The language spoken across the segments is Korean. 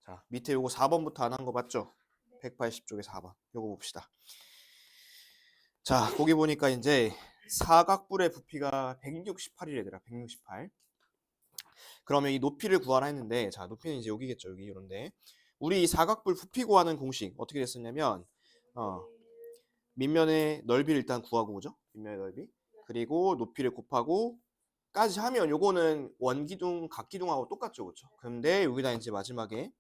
자, 밑에 요거 4번부터 안 한 거 맞죠? 180쪽에 4번. 요거 봅시다. 자, 거기 보니까 이제 사각뿔의 부피가 168이래더라. 168. 그러면 이 높이를 구하라 했는데, 자, 높이는 이제 여기겠죠. 여기 이런데. 우리 이 사각뿔 부피 구하는 공식 어떻게 됐었냐면, 밑면의 넓이를 일단 구하고 오죠. 밑면의 넓이. 그리고 높이를 곱하고 까지 하면 요거는 원기둥, 각기둥하고 똑같죠. 그렇죠? 근데 여기다 이제 마지막에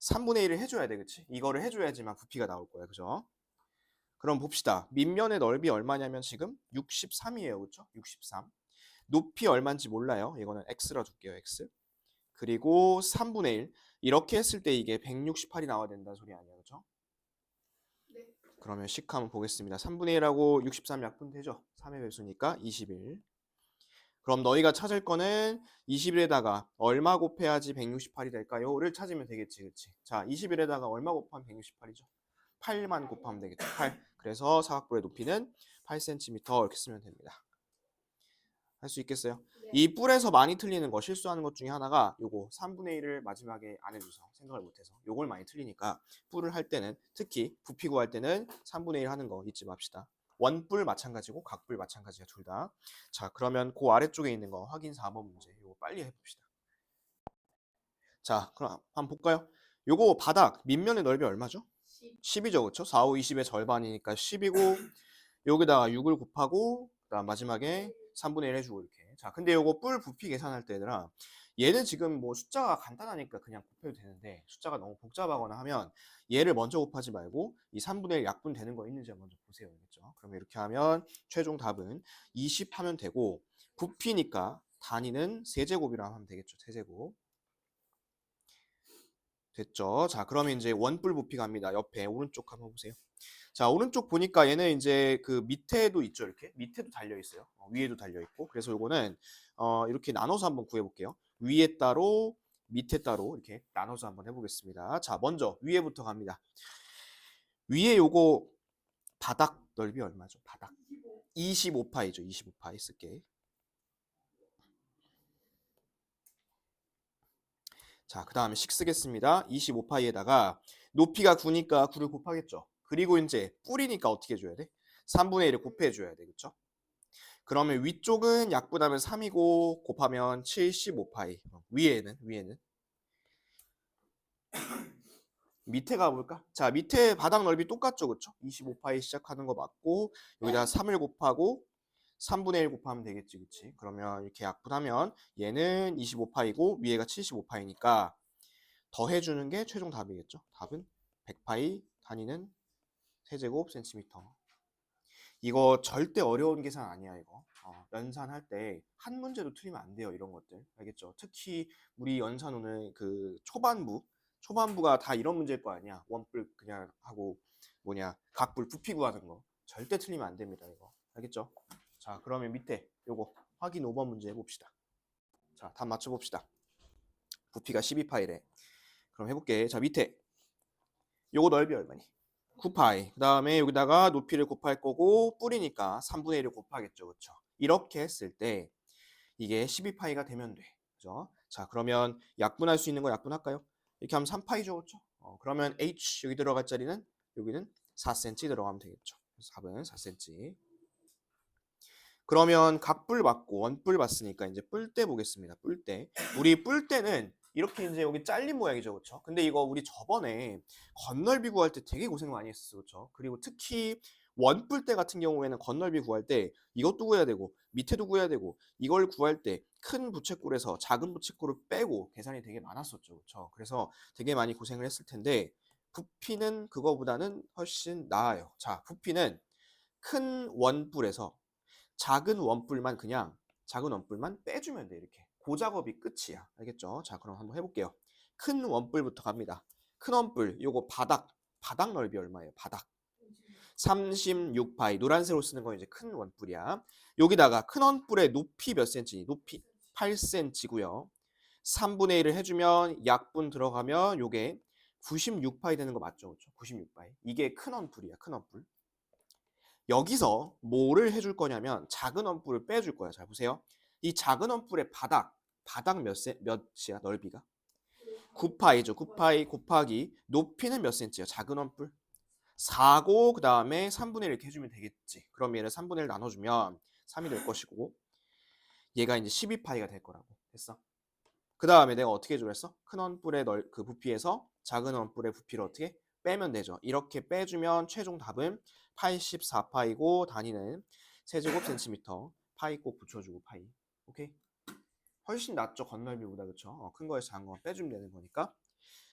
3분의 1을 해줘야 돼. 그치? 이거를 해줘야지만 부피가 나올 거야. 그죠? 그럼 봅시다. 밑면의 넓이 얼마냐면 지금 63이에요. 그렇죠? 63. 높이 얼마인지 몰라요. 이거는 x라 줄게요. x. 그리고 3분의 1. 이렇게 했을 때 이게 168이 나와야 된다는 소리 아니에요. 그렇죠? 네. 그러면 식 한번 보겠습니다. 3분의 1하고 63 약분되죠? 3의 배수니까 21. 그럼 너희가 찾을 거는 21에다가 얼마 곱해야지 168이 될까요?를 찾으면 되겠지. 그치? 자, 21에다가 얼마 곱하면 168이죠? 8만 곱하면 되겠죠. 8. 그래서 사각뿔의 높이는 8cm 이렇게 쓰면 됩니다. 할 수 있겠어요? 네. 이 뿔에서 많이 틀리는 거, 실수하는 것 중에 하나가 요거 3분의 1을 마지막에 안 해줘서 생각을 못해서 요걸 많이 틀리니까 뿔을 할 때는 특히 부피 구할 때는 3분의 1 하는 거 잊지 맙시다. 원뿔 마찬가지고 각뿔 마찬가지야 둘 다. 자, 그러면 그 아래쪽에 있는 거 확인 4번 문제 요거 빨리 해봅시다. 자, 그럼 한번 볼까요? 요거 바닥 밑면의 넓이 얼마죠? 10이죠. 그렇죠? 4, 5, 20의 절반이니까 10이고 여기다가 6을 곱하고 그다음 마지막에 3분의 1 해주고 이렇게. 자, 근데 요거 뿔 부피 계산할 때 얘들아 얘는 지금 뭐 숫자가 간단하니까 그냥 곱해도 되는데 숫자가 너무 복잡하거나 하면 얘를 먼저 곱하지 말고 이 3분의 1 약분 되는 거 있는지 먼저 보세요. 알겠죠? 그러면 이렇게 하면 최종 답은 20 하면 되고 부피니까 단위는 세제곱이라고 하면 되겠죠. 세제곱. 됐죠? 자, 그러면 이제 원뿔 부피 갑니다. 옆에 오른쪽 한번 보세요. 자, 오른쪽 보니까 얘는 이제 그 밑에도 있죠. 이렇게 밑에도 달려 있어요. 위에도 달려 있고. 그래서 요거는 이렇게 나눠서 한번 구해 볼게요. 위에 따로 밑에 따로 이렇게 나눠서 한번 해보겠습니다. 자, 먼저 위에부터 갑니다. 위에 요거 바닥 넓이 얼마죠? 바닥 25파이죠. 25파이 쓸게. 자, 그 다음에 식 쓰겠습니다. 25파이에다가 높이가 9니까 9를 곱하겠죠. 그리고 이제 뿔이니까 어떻게 해줘야 돼? 3분의 1을 곱해줘야 돼. 그쵸? 그러면 위쪽은 약분하면 3이고 곱하면 75파이. 위에는 밑에 가볼까? 자, 밑에 바닥 넓이 똑같죠. 그쵸? 25파이 시작하는 거 맞고 여기다 3을 곱하고 3분의 1 곱하면 되겠지. 그치? 그러면 이렇게 약분하면 얘는 25파이고 위에가 75파이니까 더해주는 게 최종 답이겠죠. 답은 100파이, 단위는 세제곱 센티미터. 이거 절대 어려운 계산 아니야. 이거 연산할 때 한 문제도 틀리면 안 돼요. 이런 것들 알겠죠? 특히 우리 연산 오늘 그 초반부가 다 이런 문제일 거 아니야. 원뿔 그냥 하고 각뿔 부피 구하는 거 절대 틀리면 안 됩니다. 이거 알겠죠? 자, 그러면 밑에 요거 확인 5번 문제 해봅시다. 자, 답 맞춰봅시다. 부피가 12파이래. 그럼 해볼게. 자, 밑에 요거 넓이 얼마니? 9파이. 그 다음에 여기다가 높이를 곱할 거고 뿔이니까 3분의 1을 곱하겠죠. 그렇죠? 이렇게 했을 때 이게 12파이가 되면 돼. 그죠? 자, 그러면 약분할 수 있는 거 약분할까요? 이렇게 하면 3파이죠. 그렇죠? 그러면 H 여기 들어갈 자리는 여기는 4cm 들어가면 되겠죠. 그래서 답은 4cm. 그러면 각뿔 받고 원뿔 받으니까 이제 뿔대 보겠습니다. 뿔대. 우리 뿔대는 이렇게 이제 여기 잘린 모양이죠. 그렇죠? 근데 이거 우리 저번에 건널비 구할 때 되게 고생 많이 했었어. 그렇죠? 그리고 특히 원뿔대 같은 경우에는 건널비 구할 때 이것도 구해야 되고 밑에도 구해야 되고 이걸 구할 때 큰 부채꼴에서 작은 부채꼴을 빼고 계산이 되게 많았었죠. 그렇죠? 그래서 되게 많이 고생을 했을 텐데 부피는 그거보다는 훨씬 나아요. 자, 부피는 큰 원뿔에서 작은 원뿔만 빼주면 돼. 이렇게 그 작업이 끝이야. 알겠죠? 자, 그럼 한번 해볼게요. 큰 원뿔부터 갑니다. 큰 원뿔 요거 바닥 넓이 얼마예요? 바닥 36파이. 노란색으로 쓰는 건 이제 큰 원뿔이야. 여기다가 큰 원뿔의 높이 몇 센치? 높이 8cm고요 3분의 1을 해주면 약분 들어가면 요게 96파이 되는 거 맞죠? 그렇죠? 96파이. 이게 큰 원뿔이야. 큰 원뿔. 여기서 뭐를 해줄 거냐면 작은 원뿔을 빼줄 거야. 잘 보세요. 이 작은 원뿔의 바닥 몇이야? 넓이가? 9파이죠. 9파이 곱하기 높이는 몇 센치야? 작은 원뿔. 4고 그 다음에 3분의 1 이렇게 해주면 되겠지. 그럼 얘를 3분의 1 나눠주면 3이 될 것이고 얘가 이제 12파이가 될 거라고. 됐어? 그 다음에 내가 어떻게 해주려 했어? 큰 원뿔의 그 부피에서 작은 원뿔의 부피를 어떻게 빼면 되죠. 이렇게 빼주면 최종 답은 84파이고 단위는 세제곱 센티미터. 파이 꼭 붙여주고 파이. 오케이? 훨씬 낫죠. 건널비보다. 그쵸? 큰 거에서 작은 거 빼주면 되는 거니까.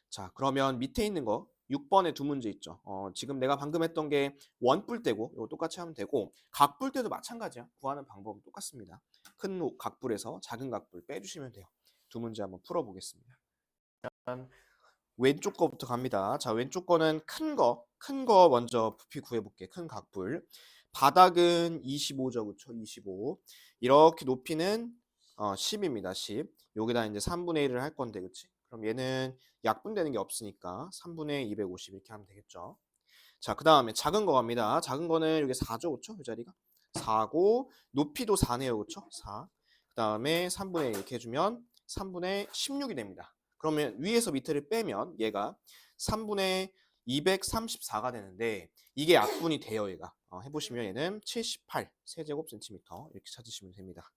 자, 그러면 밑에 있는 거 6번에 두 문제 있죠. 지금 내가 방금 했던 게 원뿔 때고 이거 똑같이 하면 되고 각뿔 때도 마찬가지야. 구하는 방법은 똑같습니다. 큰 각뿔에서 작은 각뿔 빼주시면 돼요. 두 문제 한번 풀어보겠습니다. 일단 왼쪽 거부터 갑니다. 자, 왼쪽 거는 큰 거 먼저 부피 구해볼게. 큰 각뿔. 바닥은 25죠, 그쵸? 25. 이렇게 높이는 10입니다. 10. 여기다 이제 3분의 1을 할 건데, 그치? 그럼 얘는 약분되는 게 없으니까 3분의 250 이렇게 하면 되겠죠. 자, 그 다음에 작은 거 갑니다. 작은 거는 여기 4죠, 그쵸? 이 자리가 4고 높이도 4네요, 그쵸? 4. 그 다음에 3분의 1 이렇게 해주면 3분의 16이 됩니다. 그러면 위에서 밑에를 빼면 얘가 3분의 234가 되는데 이게 약분이 돼요, 얘가. 해보시면 얘는 78 세제곱 센티미터 이렇게 찾으시면 됩니다.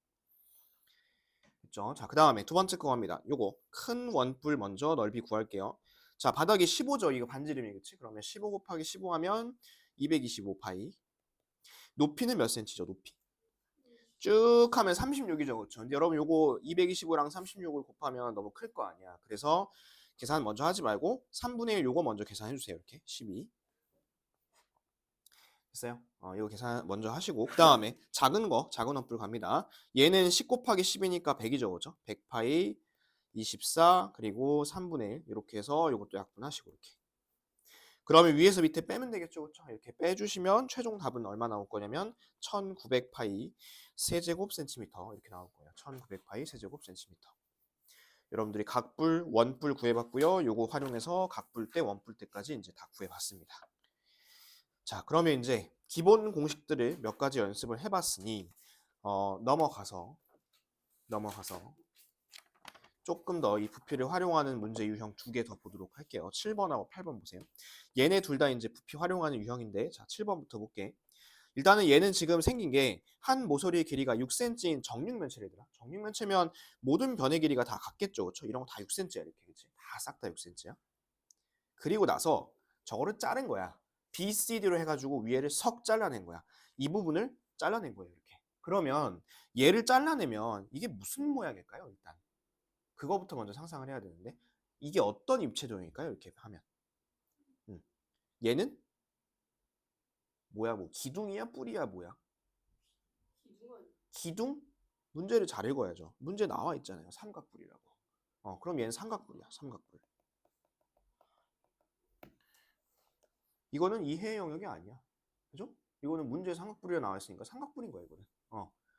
됐죠? 자, 그 다음에 두 번째 거 갑니다. 요거 큰 원뿔 먼저 넓이 구할게요. 자, 바닥이 15죠. 이거 반지름이 그치? 그러면 15 곱하기 15 하면 225파이. 높이는 몇 센치죠? 높이. 쭉 하면 36이죠. 그렇죠? 근데 여러분 요거 225랑 36을 곱하면 너무 클 거 아니야. 그래서 계산 먼저 하지 말고 3분의 1 요거 먼저 계산해 주세요. 이렇게 12. 됐어요? 이거 계산 먼저 하시고 그 다음에 작은 원뿔 갑니다. 얘는 10 곱하기 10이니까 100이죠. 그죠? 100파이 24 그리고 3분의 1 이렇게 해서 이것도 약분하시고 이렇게. 그러면 위에서 밑에 빼면 되겠죠. 그렇죠? 이렇게 빼주시면 최종 답은 얼마 나올 거냐면 1900파이 세제곱 센티미터 이렇게 나올 거예요. 1900파이 세제곱 센티미터. 여러분들이 각뿔, 원뿔 구해봤고요. 요거 활용해서 각뿔 때, 원뿔 때까지 이제 다 구해봤습니다. 자, 그러면 이제 기본 공식들을 몇 가지 연습을 해봤으니 넘어가서 조금 더 이 부피를 활용하는 문제 유형 2개 더 보도록 할게요. 7번하고 8번 보세요. 얘네 둘 다 이제 부피 활용하는 유형인데 자, 7번부터 볼게. 일단은 얘는 지금 생긴 게 한 모서리의 길이가 6cm인 정육면체래더라. 정육면체면 모든 변의 길이가 다 같겠죠. 그렇죠? 이런 거 다 6cm야 이렇게. 그치? 다 싹 다 6cm야. 그리고 나서 저거를 자른 거야. BCD로 해가지고 위에를 석 잘라낸 거야. 이 부분을 잘라낸 거예요. 이렇게. 그러면 얘를 잘라내면 이게 무슨 모양일까요? 일단. 그거부터 먼저 상상을 해야 되는데 이게 어떤 입체종일까요? 이렇게 하면 얘는 뭐야? 뭐 기둥이야? 뿌리야? 뭐야? 기둥? 문제를 잘 읽어야죠. 문제 나와 있잖아요. 삼각뿔이라고. 그럼 얘는 삼각뿔이야. 삼각뿔. 이거는 이해의 영역이 아니야. 그죠? 이거는 문제에 삼각뿔이라 나와 있으니까 삼각뿔인 거야 이거는.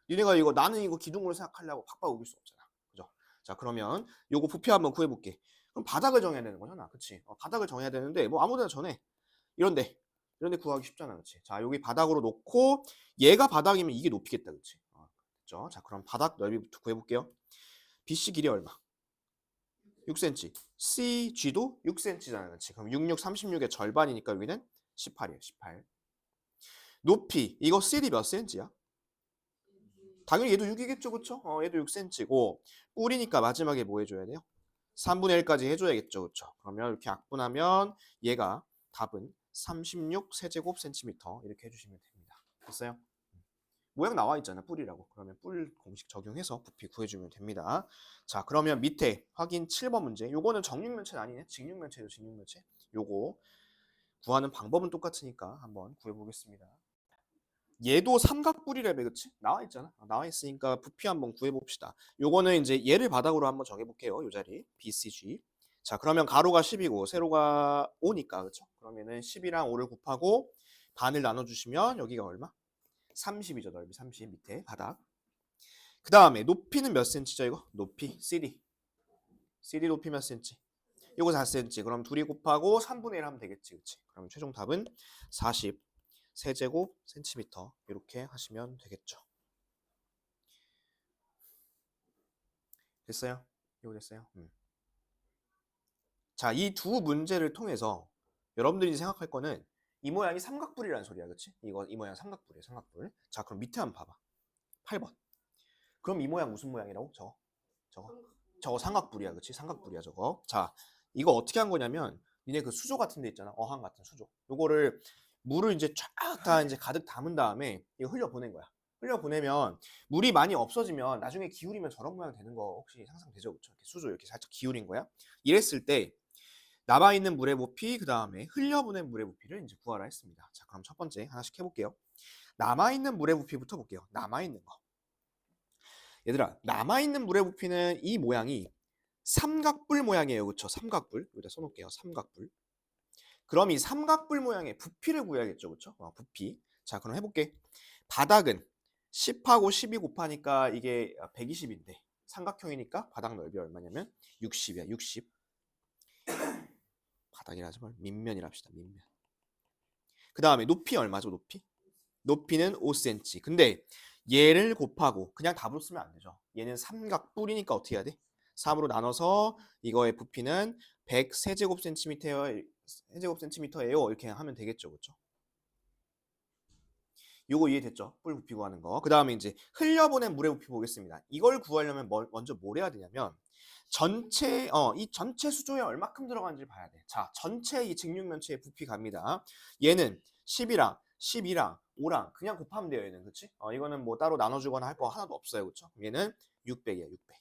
니네가 이거 나는 이거 기둥으로 생각하려고 팍팍 우길 수 없잖아. 그죠? 자, 그러면 요거 부피 한번 구해볼게. 그럼 바닥을 정해야 되는 거잖아. 그치? 바닥을 정해야 되는데 뭐 아무데나 정해. 이런데 구하기 쉽잖아. 그치? 자, 여기 바닥으로 놓고 얘가 바닥이면 이게 높이겠다. 그치? 됐죠? 자, 그럼 바닥 넓이부터 구해볼게요. BC 길이 얼마? 6cm. CG도 6cm잖아. 그치? 그럼 66, 36의 절반이니까 여기는 18이에요. 18. 높이. 이거 CD 몇 cm야? 당연히 얘도 6이겠죠. 그쵸? 얘도 6cm고 뿌리니까 마지막에 뭐 해줘야 돼요? 3분의 1까지 해줘야겠죠. 그쵸? 그러면 이렇게 약분하면 얘가 답은 36 세제곱 센티미터 이렇게 해주시면 됩니다. 됐어요? 모양 나와 있잖아. 뿔이라고. 그러면 뿔 공식 적용해서 부피 구해주면 됩니다. 자, 그러면 밑에 확인 7번 문제. 요거는 정육면체는 아니네. 직육면체죠. 직육면체. 요거 구하는 방법은 똑같으니까 한번 구해보겠습니다. 얘도 삼각뿔이래매. 그치? 나와 있잖아. 나와 있으니까 부피 한번 구해봅시다. 요거는 이제 얘를 바닥으로 한번 정해볼게요. 요 자리 BCG. 자, 그러면 가로가 10이고 세로가 5니까 그쵸? 그러면은 10이랑 5를 곱하고 반을 나눠주시면 여기가 얼마? 30이죠. 넓이 30 밑에 바닥. 그 다음에 높이는 몇 센치죠 이거? 높이 CD. CD 높이 몇 센치? 요거 4cm. 그럼 둘이 곱하고 3분의 1 하면 되겠지. 그치? 그럼 최종 답은 40 세제곱 센티미터 이렇게 하시면 되겠죠. 됐어요? 이거 됐어요? 자, 이 두 문제를 통해서 여러분들이 생각할 거는 이 모양이 삼각뿔이라는 소리야, 그렇지? 이 모양 삼각뿔이야, 삼각뿔. 자, 그럼 밑에 한번 봐봐. 8번. 그럼 이 모양 무슨 모양이라고? 저거 삼각뿔이야, 그렇지? 삼각뿔이야, 저거. 자, 이거 어떻게 한 거냐면 니네 그 수조 같은 데 있잖아, 어항 같은 수조. 요거를 물을 이제 쫙 다 이제 가득 담은 다음에 이거 흘려 보낸 거야. 흘려 보내면 물이 많이 없어지면 나중에 기울이면 저런 모양 되는 거 혹시 상상되죠, 그렇죠? 이렇게 수조 이렇게 살짝 기울인 거야. 이랬을 때 남아있는 물의 부피, 그 다음에 흘려보낸 물의 부피를 이제 구하라 했습니다. 자, 그럼 첫 번째 하나씩 해볼게요. 남아있는 물의 부피부터 볼게요. 남아있는 거. 얘들아, 남아있는 물의 부피는 이 모양이 삼각뿔 모양이에요. 그쵸? 삼각뿔. 여기다 써놓을게요. 삼각뿔. 그럼 이 삼각뿔 모양의 부피를 구해야겠죠. 그쵸? 부피. 자, 그럼 해볼게. 바닥은 10하고 12 곱하니까 이게 120인데 삼각형이니까 바닥 넓이 얼마냐면 60이야. 60. 바닥이라 하지 말고 밑면이라 합시다. 밑면. 그 다음에 높이 얼마죠? 높이는 5cm. 근데 얘를 곱하고 그냥 답으로 쓰면 안 되죠. 얘는 삼각뿔이니까 어떻게 해야 돼? 3으로 나눠서 이거의 부피는 100 세제곱센티미터예요. 이렇게 하면 되겠죠. 그렇죠? 요거 이해됐죠? 뿔 부피 구하는 거. 그 다음에 이제 흘려보낸 물의 부피 보겠습니다. 이걸 구하려면 먼저 뭘 해야 되냐면 이 전체 수조에 얼마큼 들어가는지 봐야 돼. 자, 전체 이 직육면체의 부피 갑니다. 얘는 10이랑 12랑 5랑 그냥 곱하면 돼요. 얘는 그렇지? 이거는 뭐 따로 나눠주거나 할 거 하나도 없어요. 그렇죠? 얘는 600이야. 600.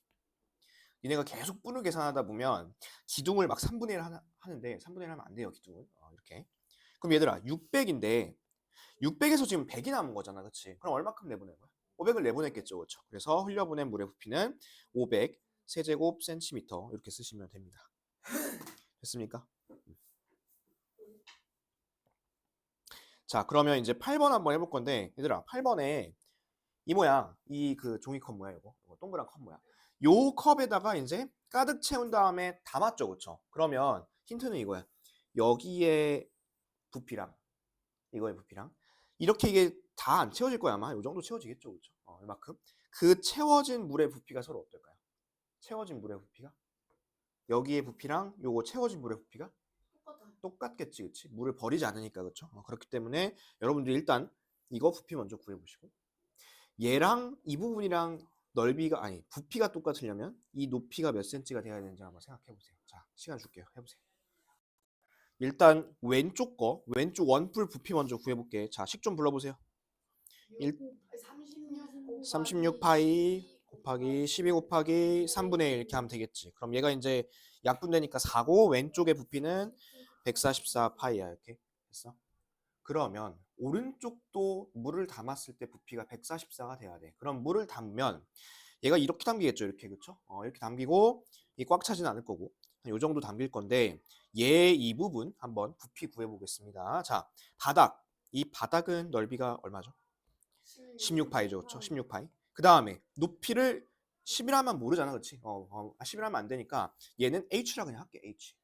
얘네가 계속 뿔을 계산하다 보면 기둥을 막 3분의 1 하는데 3분의 1 하면 안 돼요. 기둥을. 이렇게. 그럼 얘들아 600인데 600에서 지금 100이 남은 거잖아. 그렇지? 그럼 얼마큼 내보낸 거야? 500을 내보냈겠죠. 그렇죠? 그래서 흘려보낸 물의 부피는 500 세제곱 센티미터 이렇게 쓰시면 됩니다. 됐습니까? 자, 그러면 이제 8번 한번 해볼 건데 얘들아 8번에 이 모양, 이 그 종이컵 모양 이거 동그란 컵 모양 요 컵에다가 이제 가득 채운 다음에 담았죠. 그렇죠? 그러면 힌트는 이거야. 여기에 부피랑 이거의 부피랑 이렇게 이게 다 안 채워질 거야. 아마 이 정도 채워지겠죠. 그렇죠? 이만큼. 그 채워진 물의 부피가 서로 어떨까요? 채워진 물의 부피가 여기의 부피랑 요거 채워진 물의 부피가 똑같겠지. 그치? 물을 버리지 않으니까. 그렇죠? 그렇기 때문에 여러분들이 일단 이거 부피 먼저 구해보시고 얘랑 이 부분이랑 넓이가 아니 부피가 똑같으려면 이 높이가 몇 센치가 돼야 되는지 한번 생각해보세요. 자, 시간 줄게요. 해보세요. 일단 왼쪽 왼쪽 원뿔 부피 먼저 구해볼게. 자, 식 좀 불러보세요. 36 파이 곱하기 12 곱하기 3분의 1 이렇게 하면 되겠지. 그럼 얘가 이제 약분되니까 4고 왼쪽의 부피는 144 파이야. 이렇게 됐어? 그러면 오른쪽도 물을 담았을 때 부피가 144가 돼야 돼. 그럼 물을 담으면 얘가 이렇게 담기겠죠. 이렇게. 그렇죠? 이렇게 담기고 이 꽉 차진 않을 거고 이 정도 담길 건데 얘 이 부분 한번 부피 구해 보겠습니다. 자, 바닥. 이 바닥은 넓이가 얼마죠? 16파이죠. 그렇죠? 16파이. 그 다음에 높이를 10이라면 모르잖아. 그렇지? 10이라면 안 되니까 얘는 H라 그냥 할게. H.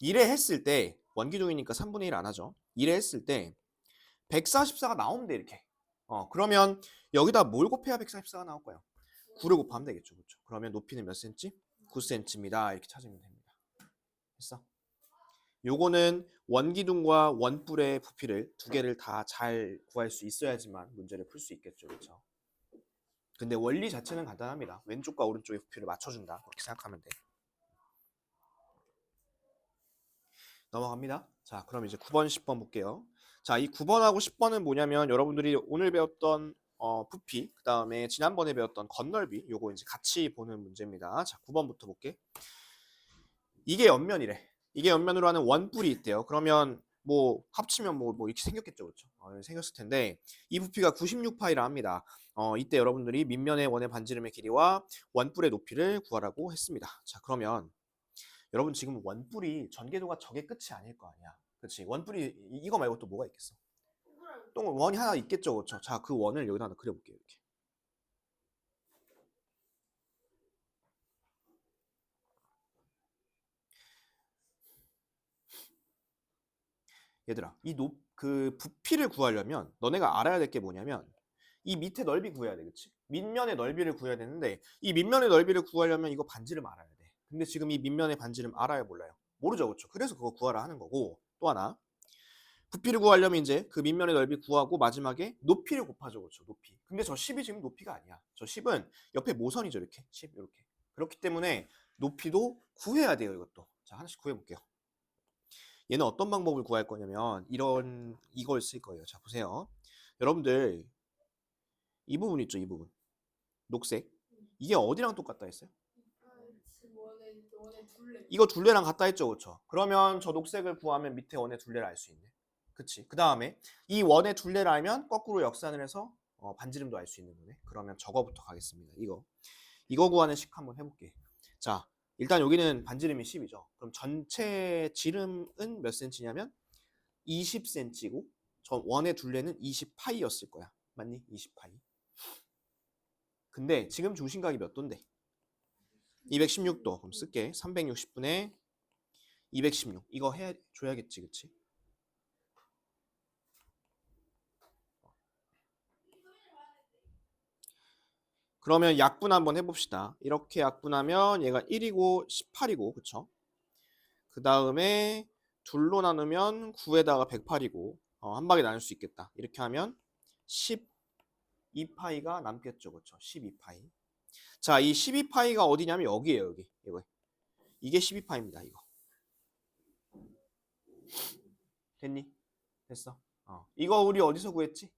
1에 했을 때 원기둥이니까 3분의 1 안 하죠. 1에 했을 때 144가 나오면 돼. 이렇게. 그러면 여기다 뭘 곱해야 144가 나올 거예요? 9를 곱하면 되겠죠. 그렇죠? 그러면 높이는 몇 cm? 9cm입니다. 이렇게 찾으면 됩니다. 됐어? 요거는 원기둥과 원뿔의 부피를 두 개를 다 잘 구할 수 있어야지만 문제를 풀 수 있겠죠. 그렇죠? 근데 원리 자체는 간단합니다. 왼쪽과 오른쪽의 부피를 맞춰준다. 그렇게 생각하면 돼. 넘어갑니다. 자, 그럼 이제 9번, 10번 볼게요. 자, 이 9번하고 10번은 뭐냐면 여러분들이 오늘 배웠던 부피, 그 다음에 지난번에 배웠던 건널비, 요거 이제 같이 보는 문제입니다. 자, 9번부터 볼게. 이게 옆면이래. 이게 옆면으로 하는 원뿔이 있대요. 그러면 뭐 합치면 뭐 이렇게 생겼겠죠. 그렇죠? 생겼을 텐데 이 부피가 96파이라 합니다. 이때 여러분들이 밑면의 원의 반지름의 길이와 원뿔의 높이를 구하라고 했습니다. 자, 그러면 여러분 지금 원뿔이 전개도가 저게 끝이 아닐 거 아니야. 그렇지? 원뿔이 이거 말고 또 뭐가 있겠어? 또 원이 하나 있겠죠. 그렇죠? 자, 그 원을 여기다 하나 그려볼게요. 이렇게. 얘들아, 그 부피를 구하려면 너네가 알아야 될 게 뭐냐면 이 밑에 넓이 구해야 돼. 그치? 밑면의 넓이를 구해야 되는데 이 밑면의 넓이를 구하려면 이거 반지름 알아야 돼. 근데 지금 이 밑면의 반지름 알아요 몰라요? 모르죠, 그렇죠? 그래서 그거 구하라 하는 거고 또 하나 부피를 구하려면 이제 그 밑면의 넓이 구하고 마지막에 높이를 곱하죠, 그렇죠? 높이. 근데 저 10이 지금 높이가 아니야. 저 10은 옆에 모선이죠, 이렇게 10 이렇게. 그렇기 때문에 높이도 구해야 돼요, 이것도. 자, 하나씩 구해볼게요. 얘는 어떤 방법을 구할 거냐면 이걸 쓸 거예요. 자, 보세요. 여러분들 이 부분 있죠, 이 부분. 녹색. 이게 어디랑 똑같다 했어요? 이거 둘레랑 같다 했죠, 그렇죠? 그러면 저 녹색을 구하면 밑에 원의 둘레를 알 수 있네. 그치? 그 다음에 이 원의 둘레를 알면 거꾸로 역산을 해서 반지름도 알 수 있는 거네. 그러면 저거부터 가겠습니다. 이거 구하는 식 한번 해볼게. 자, 일단 여기는 반지름이 10이죠. 그럼 전체 지름은 몇 센치냐면 20cm고 저 원의 둘레는 20파이였을 거야. 맞니? 20파이. 근데 지금 중심각이 몇 도인데? 216도. 그럼 쓸게. 360분의 216. 이거 해줘야겠지, 그치? 그러면 약분 한번 해봅시다. 이렇게 약분하면 얘가 1이고 18이고, 그쵸? 그 다음에 둘로 나누면 9에다가 108이고, 한 방에 나눌 수 있겠다. 이렇게 하면 12파이가 남겠죠, 그쵸? 12파이. 자, 이 12파이가 어디냐면 여기에요, 여기. 이게 12파입니다, 이거. 됐니? 됐어. 이거 우리 어디서 구했지?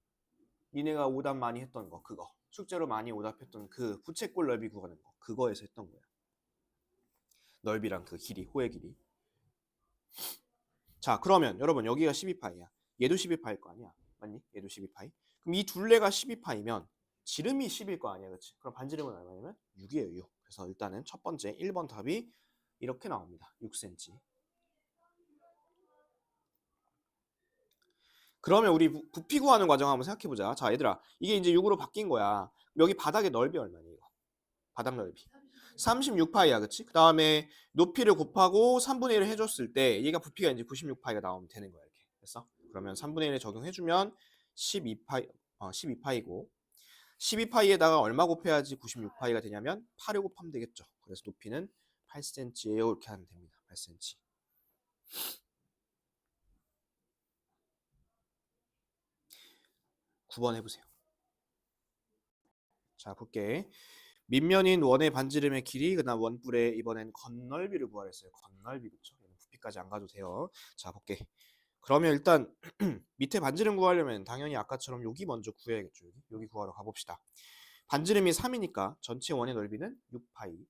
니네가 오답 많이 했던 거, 그거. 숙제로 많이 오답했던 그 부채꼴 넓이 구하는 거. 그거에서 했던 거야. 넓이랑 그 길이, 호의 길이. 자, 그러면 여러분 여기가 12파이야. 얘도 12파일 거 아니야? 맞니? 얘도 12파이. 그럼 이 둘레가 12파이면 지름이 10일 거 아니야, 그렇지? 그럼 반지름은 얼마냐면 6이에요, 6. 그래서 일단은 첫 번째 1번 답이 이렇게 나옵니다. 6cm. 그러면 우리 부피 구하는 과정 한번 생각해 보자. 자, 얘들아, 이게 이제 6으로 바뀐 거야. 여기 바닥의 넓이 얼마니 이거? 바닥 넓이 36파이야, 그치? 그 다음에 높이를 곱하고 3분의 1을 해줬을 때 얘가 부피가 이제 96파이가 나오면 되는 거야, 이렇게. 됐어? 그러면 3분의 1에 적용해주면 12파이, 12파이고 12파이에다가 얼마 곱해야지 96파이가 되냐면 8을 곱하면 되겠죠. 그래서 높이는 8cm예요. 이렇게 하면 됩니다. 8cm. 9번 해보세요. 자, 볼게. 밑면인 원의 반지름의 길이, 그다음 원뿔의 이번엔 건널비를 구하랬어요. 건널비, 그쵸? 부피까지 안 가도 돼요. 자, 볼게. 그러면 일단 밑에 반지름 구하려면 당연히 아까처럼 여기 먼저 구해야겠죠. 여기 구하러 가봅시다. 반지름이 3이니까 전체 원의 넓이는 6파이.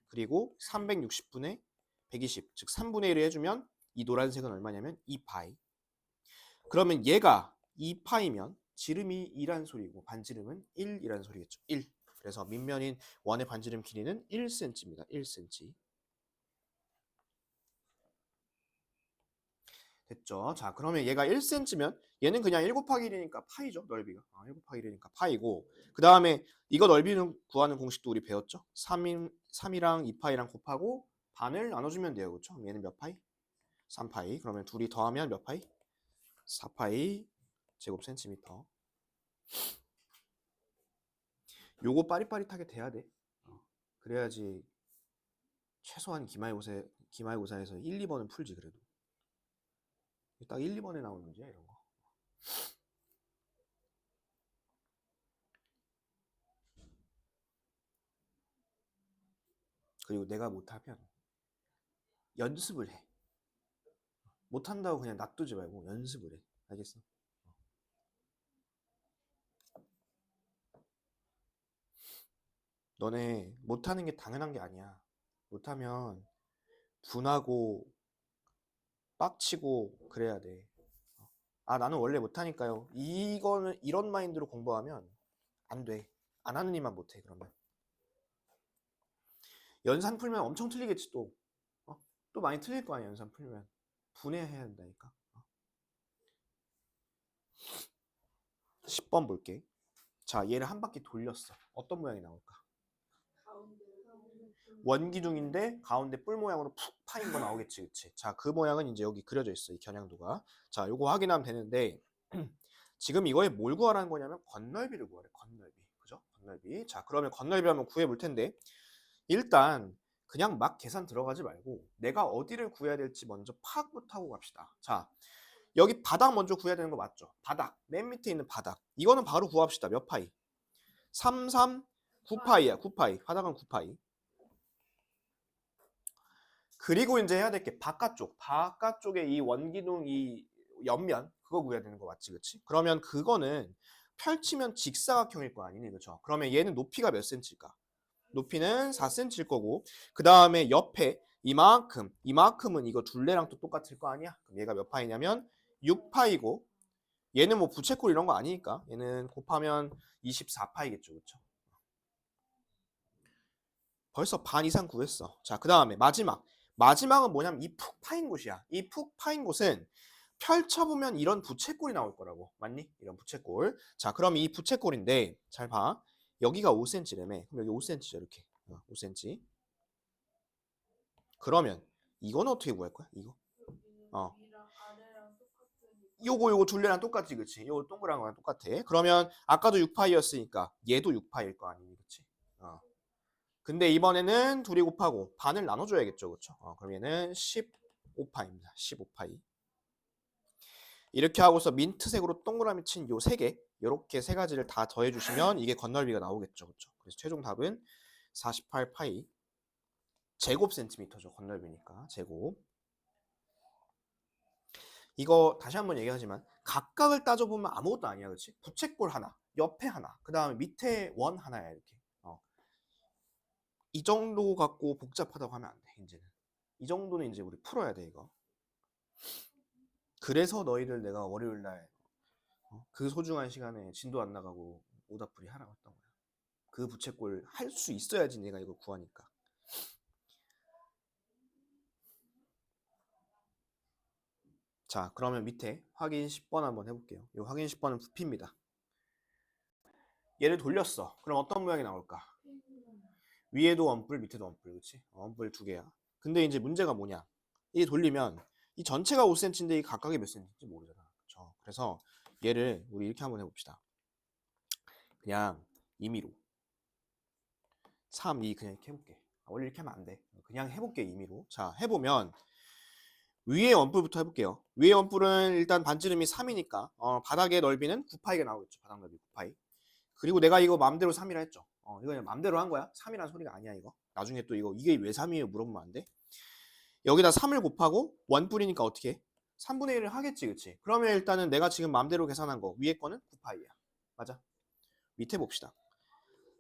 그리고 360분의 120, 즉 3분의 1을 해주면 이 노란색은 얼마냐면 2파이. 그러면 얘가 2파이면 지름이 2란 소리고 반지름은 1이란 소리겠죠. 1. 그래서 밑면인 원의 반지름 길이는 1cm입니다. 1cm. 됐죠? 자, 그러면 얘가 1cm면 얘는 그냥 1 곱하기 1이니까 파이죠, 넓이가. 1 곱하기 1이니까 파이고, 그 다음에 이거 넓이는 구하는 공식도 우리 배웠죠? 3이랑 2파이랑 곱하고 반을 나눠주면 돼요, 그렇죠? 얘는 몇 파이? 3파이. 그러면 둘이 더하면 몇 파이? 4파이 제곱 센티미터. 요거 빠릿빠릿하게 돼야 돼. 그래야지 최소한 기말고사에서 1, 2번은 풀지. 그래도 딱 1, 2번에 나오는 문제야, 이런 거. 그리고 내가 못하면 연습을 해. 못한다고 그냥 놔두지 말고 연습을 해. 알겠어? 너네 못하는 게 당연한 게 아니야. 못하면 분하고 빡치고 그래야 돼. 나는 원래 못하니까요. 이거는 이런 마인드로 공부하면 안 돼. 안 하는 이만 못해. 그러면 연산 풀면 엄청 틀리겠지 또. 또 많이 틀릴 거 아니야. 연산 풀면 분해해야 한다니까. 10번 볼게. 자, 얘를 한 바퀴 돌렸어. 어떤 모양이 나올까? 원기둥인데 가운데 뿔 모양으로 푹 파인 거 나오겠지, 그치? 자, 그 모양은 이제 여기 그려져 있어, 이 겨냥도가. 자, 요거 확인하면 되는데 지금 이거에 뭘 구하라는 거냐면 건널비를 구하래, 건널비. 그죠? 건널비. 자, 그러면 건널비 한번 구해 볼 텐데 일단 그냥 막 계산 들어가지 말고 내가 어디를 구해야 될지 먼저 파악부터 하고 갑시다. 자, 여기 바닥 먼저 구해야 되는 거 맞죠? 바닥, 맨 밑에 있는 바닥. 이거는 바로 구합시다. 몇 파이? 3, 3, 9파이야. 9파이. 바닥은 9파이. 그리고 이제 해야 될 게 바깥쪽에 이 원기둥 이 옆면 그거 구해야 되는 거 맞지, 그렇지? 그러면 그거는 펼치면 직사각형일 거 아니니, 그렇죠? 그러면 얘는 높이가 몇 센치일까? 높이는 4cm일 거고, 그 다음에 옆에 이만큼은 이거 둘레랑 또 똑같을 거 아니야? 그럼 얘가 몇 파이냐면 6파이고, 얘는 뭐 부채꼴 이런 거 아니니까 얘는 곱하면 24파이겠죠, 그렇죠? 벌써 반 이상 구했어. 자, 그 다음에 마지막은 뭐냐면 이 푹 파인 곳이야. 이 푹 파인 곳은 펼쳐보면 이런 부채꼴이 나올 거라고. 맞니? 이런 부채꼴. 자, 그럼 이 부채꼴인데 잘 봐. 여기가 5cm라며. 그럼 여기 5cm죠, 이렇게. 5cm. 그러면 이거는 어떻게 구할 거야? 이거. 요거 둘레랑 똑같지, 그치? 요 동그란 거랑 똑같아. 그러면 아까도 6파이였으니까 얘도 6파일 거 아니니, 그치? 근데 이번에는 둘이 곱하고 반을 나눠줘야겠죠, 그렇죠? 그럼 얘는 15파입니다. 15파이. 이렇게 하고서 민트색으로 동그라미 친 요 세 개, 요렇게 세 가지를 다 더해주시면 이게 건널비가 나오겠죠, 그렇죠? 그래서 최종 답은 48파이 제곱 센티미터죠, 건널비니까 제곱. 이거 다시 한번 얘기하지만 각각을 따져보면 아무것도 아니야, 그렇지? 부채꼴 하나, 옆에 하나, 그 다음에 밑에 원 하나야, 이렇게. 이 정도 갖고 복잡하다고 하면 안 돼, 이제는. 이 정도는 이제 우리 풀어야 돼, 이거. 그래서 너희들 내가 월요일 날 그 소중한 시간에 진도 안 나가고 오답풀이 하라고 했던 거야. 그 부채꼴 할 수 있어야지 내가 이거 구하니까. 자, 그러면 밑에 확인 10번 한번 해볼게요. 이 확인 10번은 부피입니다. 얘를 돌렸어. 그럼 어떤 모양이 나올까? 위에도 원뿔, 밑에도 원뿔, 그렇지? 원뿔 두 개야. 근데 이제 문제가 뭐냐? 이게 돌리면 이 전체가 5cm인데 이 각각이 몇 cm인지 모르잖아. 그렇죠? 그래서 얘를 우리 이렇게 한번 해봅시다. 그냥 임의로 3, 2 그냥 이렇게 해볼게. 원래 이렇게 하면 안 돼. 그냥 해볼게, 임의로. 자, 해보면 위에 원뿔부터 해볼게요. 위에 원뿔은 일단 반지름이 3이니까 바닥의 넓이는 9파이가 나오겠죠. 바닥 넓이 9파이. 그리고 내가 이거 맘대로 3이라 했죠. 이거 그냥 맘대로 한 거야. 3이란 소리가 아니야, 이거. 나중에 또 이게 왜 3이에요 물어보면 안 돼. 여기다 3을 곱하고 원뿔이니까 어떻게 해? 3분의 1을 하겠지, 그치? 그러면 일단은 내가 지금 맘대로 계산한 거 위에 거는 9파이야. 맞아? 밑에 봅시다.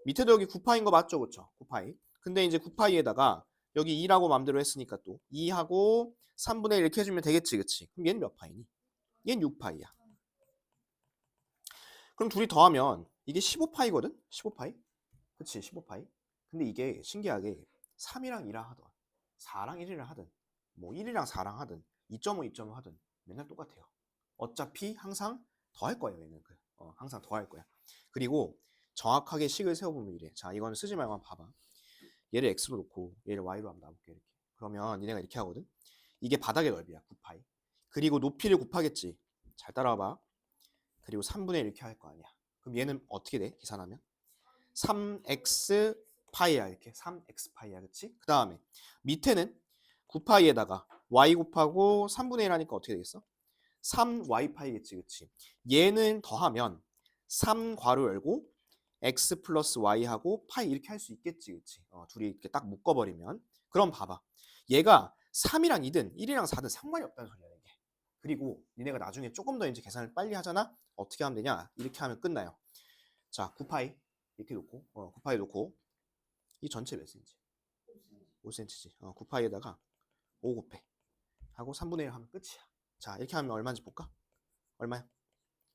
밑에도 여기 9파인 거 맞죠, 그쵸? 9파이. 근데 이제 9파이에다가 여기 2라고 맘대로 했으니까 또 2하고 3분의 1 이렇게 해주면 되겠지, 그치? 그럼 얘는 몇 파이니? 얘는 6파이야. 그럼 둘이 더하면 이게 15파이거든? 15파이? 그치, 15파이. 근데 이게 신기하게 3이랑 2랑 하든 4랑 1이랑 하든 뭐 1이랑 4랑 하든 2.5, 2.5 하든 맨날 똑같아요. 어차피 항상 더할 거예요, 얘는. 항상 더할 거야. 그리고 정확하게 식을 세워보면 이래. 자, 이거는 쓰지 말고 한번 봐봐. 얘를 x로 놓고 얘를 y로 한번 놔볼게, 이렇게. 그러면 얘네가 이렇게 하거든. 이게 바닥의 넓이야, 9파이. 그리고 높이를 곱하겠지. 잘 따라와봐. 그리고 3분의 1 이렇게 할 거 아니야. 그럼 얘는 어떻게 돼? 계산하면 3x 파이야, 이렇게. 3x 파이야, 그치? 그 다음에 밑에는 9파이에다가 y 곱하고 3분의 1 하니까 어떻게 되겠어? 3y 파이겠지, 그치? 얘는 더하면 3 괄호 열고 x 플러스 y하고 파이 이렇게 할 수 있겠지, 그치? 둘이 이렇게 딱 묶어버리면. 그럼 봐봐. 얘가 3이랑 2든 1이랑 4든 상관이 없다는 소리야, 이게. 그리고 니네가 나중에 조금 더 이제 계산을 빨리 하잖아? 어떻게 하면 되냐? 이렇게 하면 끝나요. 자, 9파이 이렇게 놓고 9파이 놓고 이 전체 몇 cm? 5cm지. 9파이에다가 5 곱해 하고 3분의 1 하면 끝이야. 자, 이렇게 하면 얼마인지 볼까? 얼마야?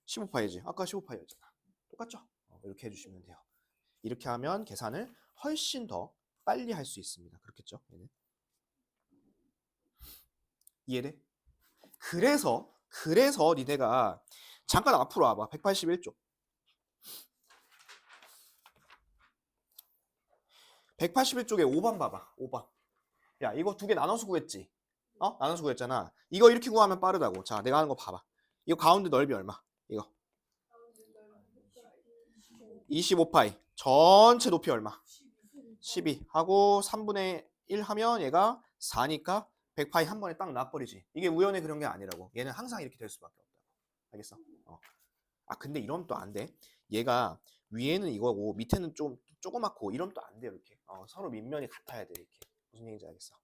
15파이지. 아까 15파이였잖아. 똑같죠? 이렇게 해주시면 돼요. 이렇게 하면 계산을 훨씬 더 빨리 할 수 있습니다. 그렇겠죠? 얘는. 이해돼? 그래서 니네가 잠깐 앞으로 와봐. 181쪽. 181쪽에 5번 봐봐. 5번. 야, 이거 두 개 나눠서 구했지? 나눠서 구했잖아. 이거 이렇게 구하면 빠르다고. 자, 내가 하는 거 봐봐. 이거 가운데 넓이 얼마? 이거 25파이. 전체 높이 얼마? 12 하고 3분의 1 하면 얘가 4니까 100파이 한 번에 딱 나와버리지. 이게 우연히 그런 게 아니라고. 얘는 항상 이렇게 될 수밖에 없다고. 알겠어? 아 근데 이러면 또 안 돼. 얘가 위에는 이거고 밑에는 좀 조그맣고 이러면 또 안 돼. 이렇게 서로 밑면이 같아야 돼. 이렇게 무슨 얘기인지 알겠어?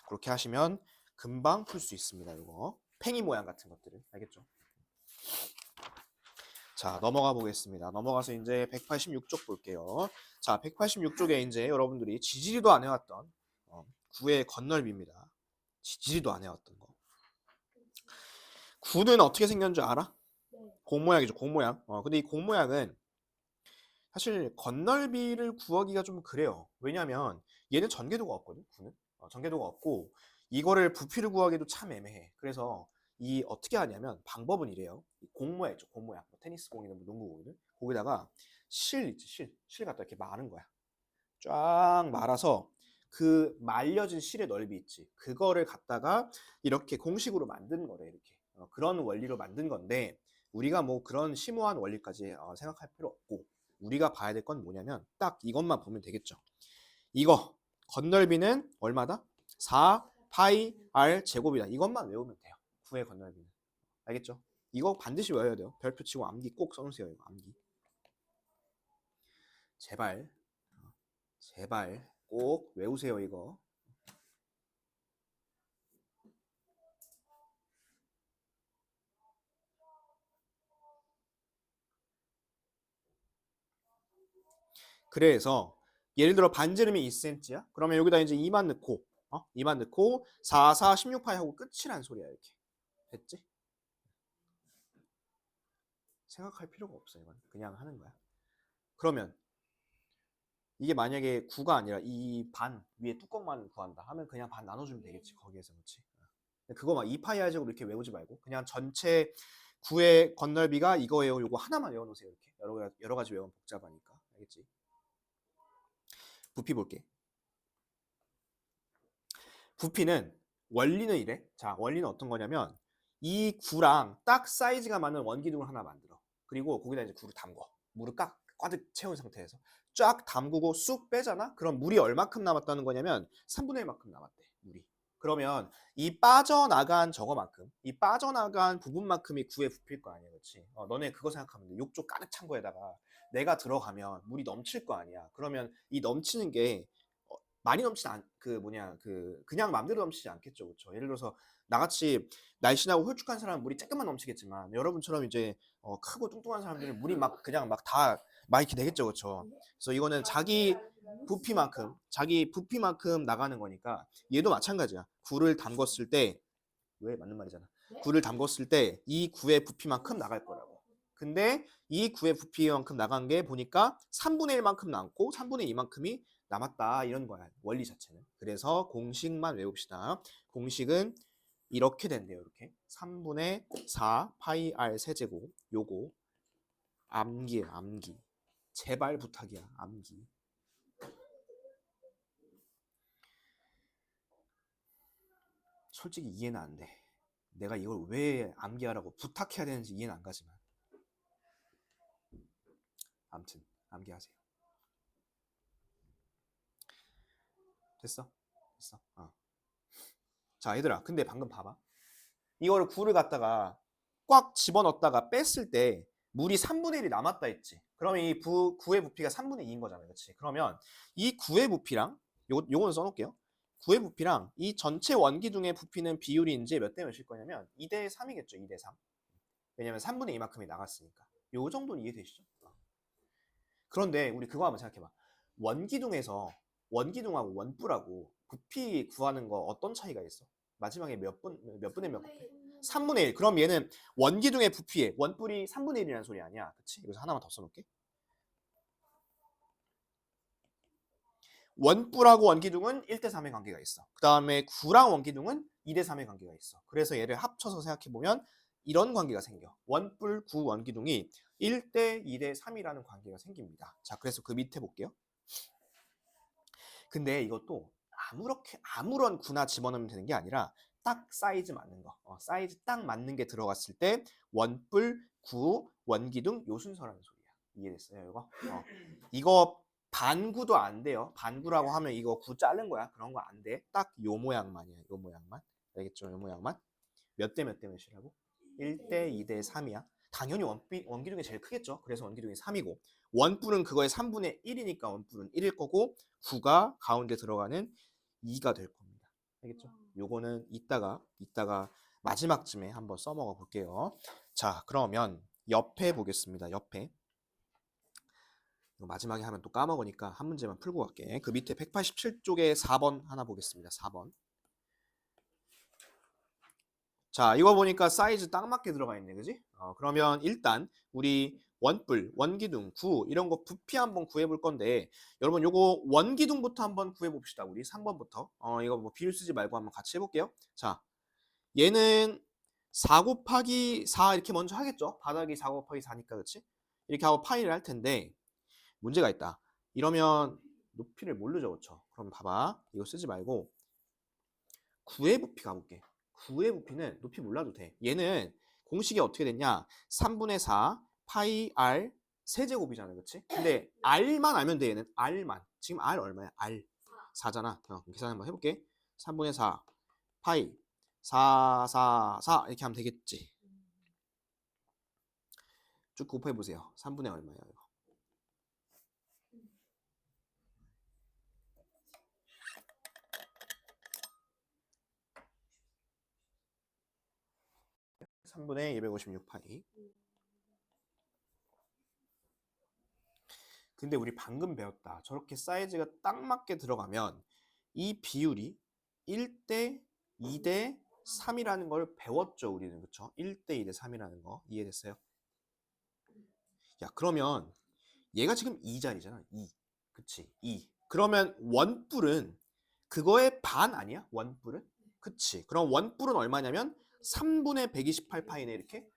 그렇게 하시면 금방 풀 수 있습니다. 이거 팽이 모양 같은 것들을 알겠죠? 자 넘어가 보겠습니다. 넘어가서 이제 186쪽 볼게요. 자 186쪽에 이제 여러분들이 지지리도 안 해왔던 구의 건널비입니다. 지지리도 안 해왔던 거. 구는 어떻게 생겼는 줄 알아? 공 모양이죠, 공 모양. 근데 이 공 모양은 사실 건널비를 구하기가 좀 그래요. 왜냐면 얘는 전개도가 없거든, 구는. 전개도가 없고 이거를 부피를 구하기도 참 애매해. 그래서 이 어떻게 하냐면 방법은 이래요. 공 모양 있죠, 공 모양. 뭐 테니스 공이든 뭐 농구 공이든 거기다가 실 있지, 실 갖다 이렇게 마른 거야. 쫙 말아서 그 말려진 실의 넓이 있지. 그거를 갖다가 이렇게 공식으로 만든 거래, 이렇게. 그런 원리로 만든 건데 우리가 뭐 그런 심오한 원리까지 생각할 필요 없고 우리가 봐야 될 건 뭐냐면 딱 이것만 보면 되겠죠. 이거 건널비는 얼마다? 4 파이 r 제곱이다. 이것만 외우면 돼요. 구의 건널비는. 알겠죠? 이거 반드시 외워야 돼요. 별표 치고 암기 꼭 써놓으세요. 이거 암기. 제발 제발 꼭 외우세요. 이거. 그래서 예를 들어 반지름이 2cm야. 그러면 여기다 이제 2만 넣고 2만 넣고 4, 4, 16파이 하고 끝이란 소리야. 이렇게. 됐지? 생각할 필요가 없어. 이건 그냥 하는 거야. 그러면 이게 만약에 9가 아니라 이 반 위에 뚜껑만 구한다 하면 그냥 반 나눠주면 되겠지. 거기에서. 그렇지? 그거 막 2파이 r 제곱 이렇게 외우지 말고 그냥 전체 9의 건널비가 이거예요. 요거 하나만 외워놓으세요. 이렇게 여러 가지 외우면 복잡하니까. 알겠지? 부피 볼게. 부피는 원리는 이래. 자, 원리는 어떤 거냐면 이 구랑 딱 사이즈가 맞는 원기둥을 하나 만들어. 그리고 거기다 이제 구를 담궈. 물을 꽉 채운 상태에서 쫙 담그고 쑥 빼잖아. 그럼 물이 얼마큼 남았다는 거냐면 3분의 1만큼 남았대. 물이. 그러면 이 빠져나간 저거만큼, 이 빠져나간 부분만큼이 구의 부피일 거 아니야, 그렇지? 너네 그거 생각하면 돼. 욕조 가득 찬 거에다가 내가 들어가면 물이 넘칠 거 아니야. 그러면 이 넘치는 게 많이 넘치지 그냥 마음대로 넘치지 않겠죠, 그렇죠? 예를 들어서 나같이 날씬하고 홀쭉한 사람은 물이 조금만 넘치겠지만 여러분처럼 이제 크고 뚱뚱한 사람들은 물이 막 그냥 막 이렇게 되겠죠, 그렇죠? 그래서 이거는 자기 부피만큼 나가는 거니까 얘도 마찬가지야. 굴을 담궜을 때 왜 맞는 말이잖아. 굴을 담궜을 때 이 구의 부피만큼 나갈 거라고. 근데 이 구의 부피만큼 나간 게 보니까 3분의 1만큼 남고 3분의 2만큼이 남았다 이런 거야. 원리 자체는. 그래서 공식만 외웁시다. 공식은 이렇게 된대요. 이렇게 3분의 4 파이 r 세제곱. 요거 암기예요. 암기. 제발 부탁이야. 암기. 솔직히 이해는 안 돼. 내가 이걸 왜 암기하라고 부탁해야 되는지 이해는 안 가지만 아무튼 암기하세요. 됐어? 됐어? 자 얘들아 근데 방금 봐봐. 이거를 굴을 갖다가 꽉 집어넣었다가 뺐을 때 물이 3분의 1이 남았다 했지. 그러면 이 구의 부피가 3분의 2인 거잖아요. 그렇지? 그러면 이 구의 부피랑 요거는 써놓을게요. 구의 부피랑 이 전체 원기둥의 부피는 비율이 이제 몇 대 몇일 거냐면 2대 3이겠죠. 2대 3. 왜냐면 3분의 2만큼이 나갔으니까. 요 정도는 이해되시죠? 그런데 우리 그거 한번 생각해봐. 원기둥하고 원뿔하고 부피 구하는 거 어떤 차이가 있어? 마지막에 몇 분의 몇 부피? 3분의 1. 그럼 얘는 원기둥의 부피에 원뿔이 3분의 1이라는 소리 아니야. 그치? 여기서 하나만 더 써놓을게. 원뿔하고 원기둥은 1대 3의 관계가 있어. 그 다음에 구랑 원기둥은 2대 3의 관계가 있어. 그래서 얘를 합쳐서 생각해보면 이런 관계가 생겨. 원뿔, 구, 원기둥이 1대 2대 3이라는 관계가 생깁니다. 자, 그래서 그 밑에 볼게요. 근데 이것도 아무런 구나 집어넣으면 되는 게 아니라 딱 사이즈 맞는 거. 사이즈 딱 맞는 게 들어갔을 때 원뿔, 구, 원기둥 요 순서라는 소리야. 이해됐어요, 이거? 이거 반구도 안 돼요. 반구라고 하면 이거 구 자른 거야. 그런 거 안 돼. 딱 요 모양만이야. 요 모양만. 알겠죠? 요 모양만. 몇 대 몇 대 몇이라고? 1대 2대 3이야. 당연히 원기둥이 제일 크겠죠. 그래서 원기둥이 3이고 원뿔은 그거의 3분의 1이니까 원뿔은 1일 거고 9가 가운데 들어가는 2가 될 겁니다. 알겠죠? 요거는 이따가 마지막쯤에 한번 써먹어 볼게요. 자, 그러면 옆에 보겠습니다. 옆에. 마지막에 하면 또 까먹으니까 한 문제만 풀고 갈게. 그 밑에 187쪽에 4번 하나 보겠습니다. 4번. 자, 이거 보니까 사이즈 딱 맞게 들어가 있네, 그지? 그러면 일단 우리 원뿔, 원기둥, 구 이런 거 부피 한번 구해볼 건데 여러분 요거 원기둥부터 한번 구해봅시다. 우리 3번부터. 이거 뭐 비율 쓰지 말고 한번 같이 해볼게요. 자, 얘는 4 곱하기 4 이렇게 먼저 하겠죠? 바닥이 4 곱하기 4니까, 그치? 이렇게 하고 파이를 할 텐데 문제가 있다. 이러면 높이를 뭘로 적었죠? 그럼 봐봐. 이거 쓰지 말고 9의 부피 가볼게. 9의 부피는 높이 몰라도 돼. 얘는 공식이 어떻게 됐냐? 3분의 4 파이 r 세제곱이잖아, 그렇지? 근데 r만 알면 돼. 얘는 r만. 지금 r 얼마야? r 4잖아. 계산 한번 해볼게. 3분의 4 파이 4 이렇게 하면 되겠지. 쭉 곱해 보세요. 3분의 얼마야 이거? 3분의 256 파이. 근데 우리 방금 배웠다. 저렇게 사이즈가 딱 맞게 들어가면 이 비율이 1대 2대 3이라는 걸 배웠죠, 우리는. 그쵸? 1대 2대 3이라는 거 이해됐어요? 야, 그러면 얘가 지금 2자리잖아. 2. 그치? 2. 그러면 원뿔은 그거의 반 아니야? 원뿔은? 그치? 그럼 원뿔은 얼마냐면 3분의 128파이네, 이렇게.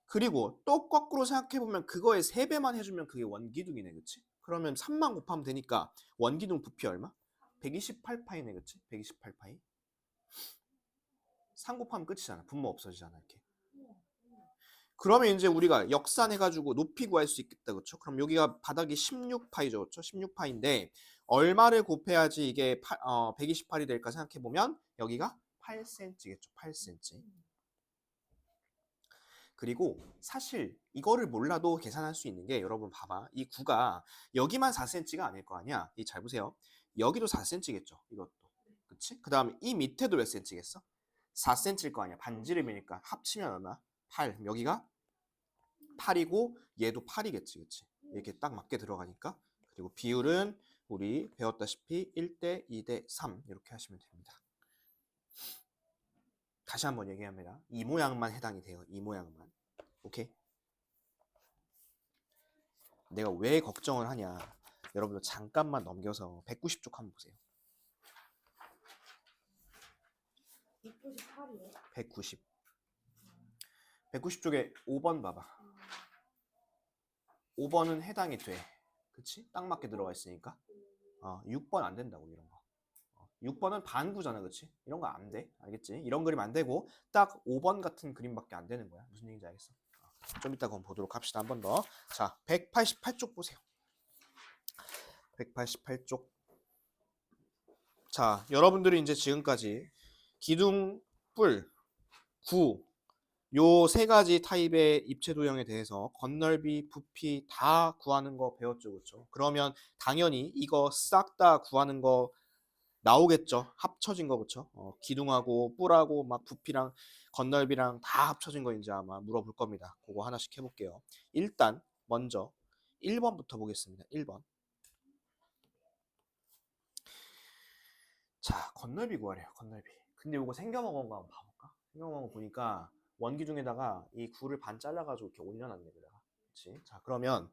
그리고 또 거꾸로 생각해보면 그거의 3배만 해주면 그게 원기둥이네, 그치? 그러면 3만 곱하면 되니까 원기둥 부피 얼마? 128파이네, 그치? 128파이. 3 곱하면 끝이잖아. 분모 없어지잖아, 이렇게. 그러면 이제 우리가 역산해가지고 높이 구할 수 있겠다, 그쵸? 그럼 여기가 바닥이 16파이죠, 그쵸? 16파인데 얼마를 곱해야지 이게 128이 될까 생각해보면 여기가 8cm겠죠, 8cm. 그리고 사실 이거를 몰라도 계산할 수 있는 게 여러분 봐봐. 이 구가 여기만 4cm가 아닐 거 아니야. 이 잘 보세요. 여기도 4cm겠죠. 이것도. 그치? 그 다음에 이 밑에도 몇 cm겠어? 4cm일 거 아니야. 반지름이니까 합치면 얼마? 8. 여기가 8이고 얘도 8이겠지. 그치? 이렇게 딱 맞게 들어가니까. 그리고 비율은 우리 배웠다시피 1대 2대 3 이렇게 하시면 됩니다. 다시 한번 얘기합니다. 이 모양만 해당이 돼요. 이 모양만. 오케이? 내가 왜 걱정을 하냐. 여러분들 잠깐만 넘겨서 190쪽 한번 보세요. 198이요? 190. 190쪽에 5번 봐봐. 5번은 해당이 돼. 그치? 딱 맞게 들어가 있으니까. 6번 안 된다고, 이런 거. 6번은 반구잖아, 그치? 이런 거 안 돼. 알겠지? 이런 그림 안 되고 딱 5번 같은 그림밖에 안 되는 거야. 무슨 얘기인지 알겠어? 좀 이따 그럼 보도록 합시다. 한 번 더. 자, 188쪽 보세요. 188쪽. 자, 여러분들이 이제 지금까지 기둥, 뿔, 구, 요 세 가지 타입의 입체 도형에 대해서 건널비, 부피 다 구하는 거 배웠죠, 그렇죠? 그러면 당연히 이거 싹 다 구하는 거 나오겠죠. 합쳐진 거, 그렇죠? 기둥하고 뿔하고 막 부피랑 건널비랑 다 합쳐진 거 이제 아마 물어볼 겁니다. 그거 하나씩 해볼게요. 일단 먼저 1번부터 보겠습니다. 1번. 자, 건널비 구하래요. 건널비. 근데 이거 생겨먹은 거 한번 봐볼까? 생겨먹은 거 보니까 원기둥에다가 이 굴을 반 잘라가지고 이렇게 올려놨네, 그다가. 그렇지? 자, 그러면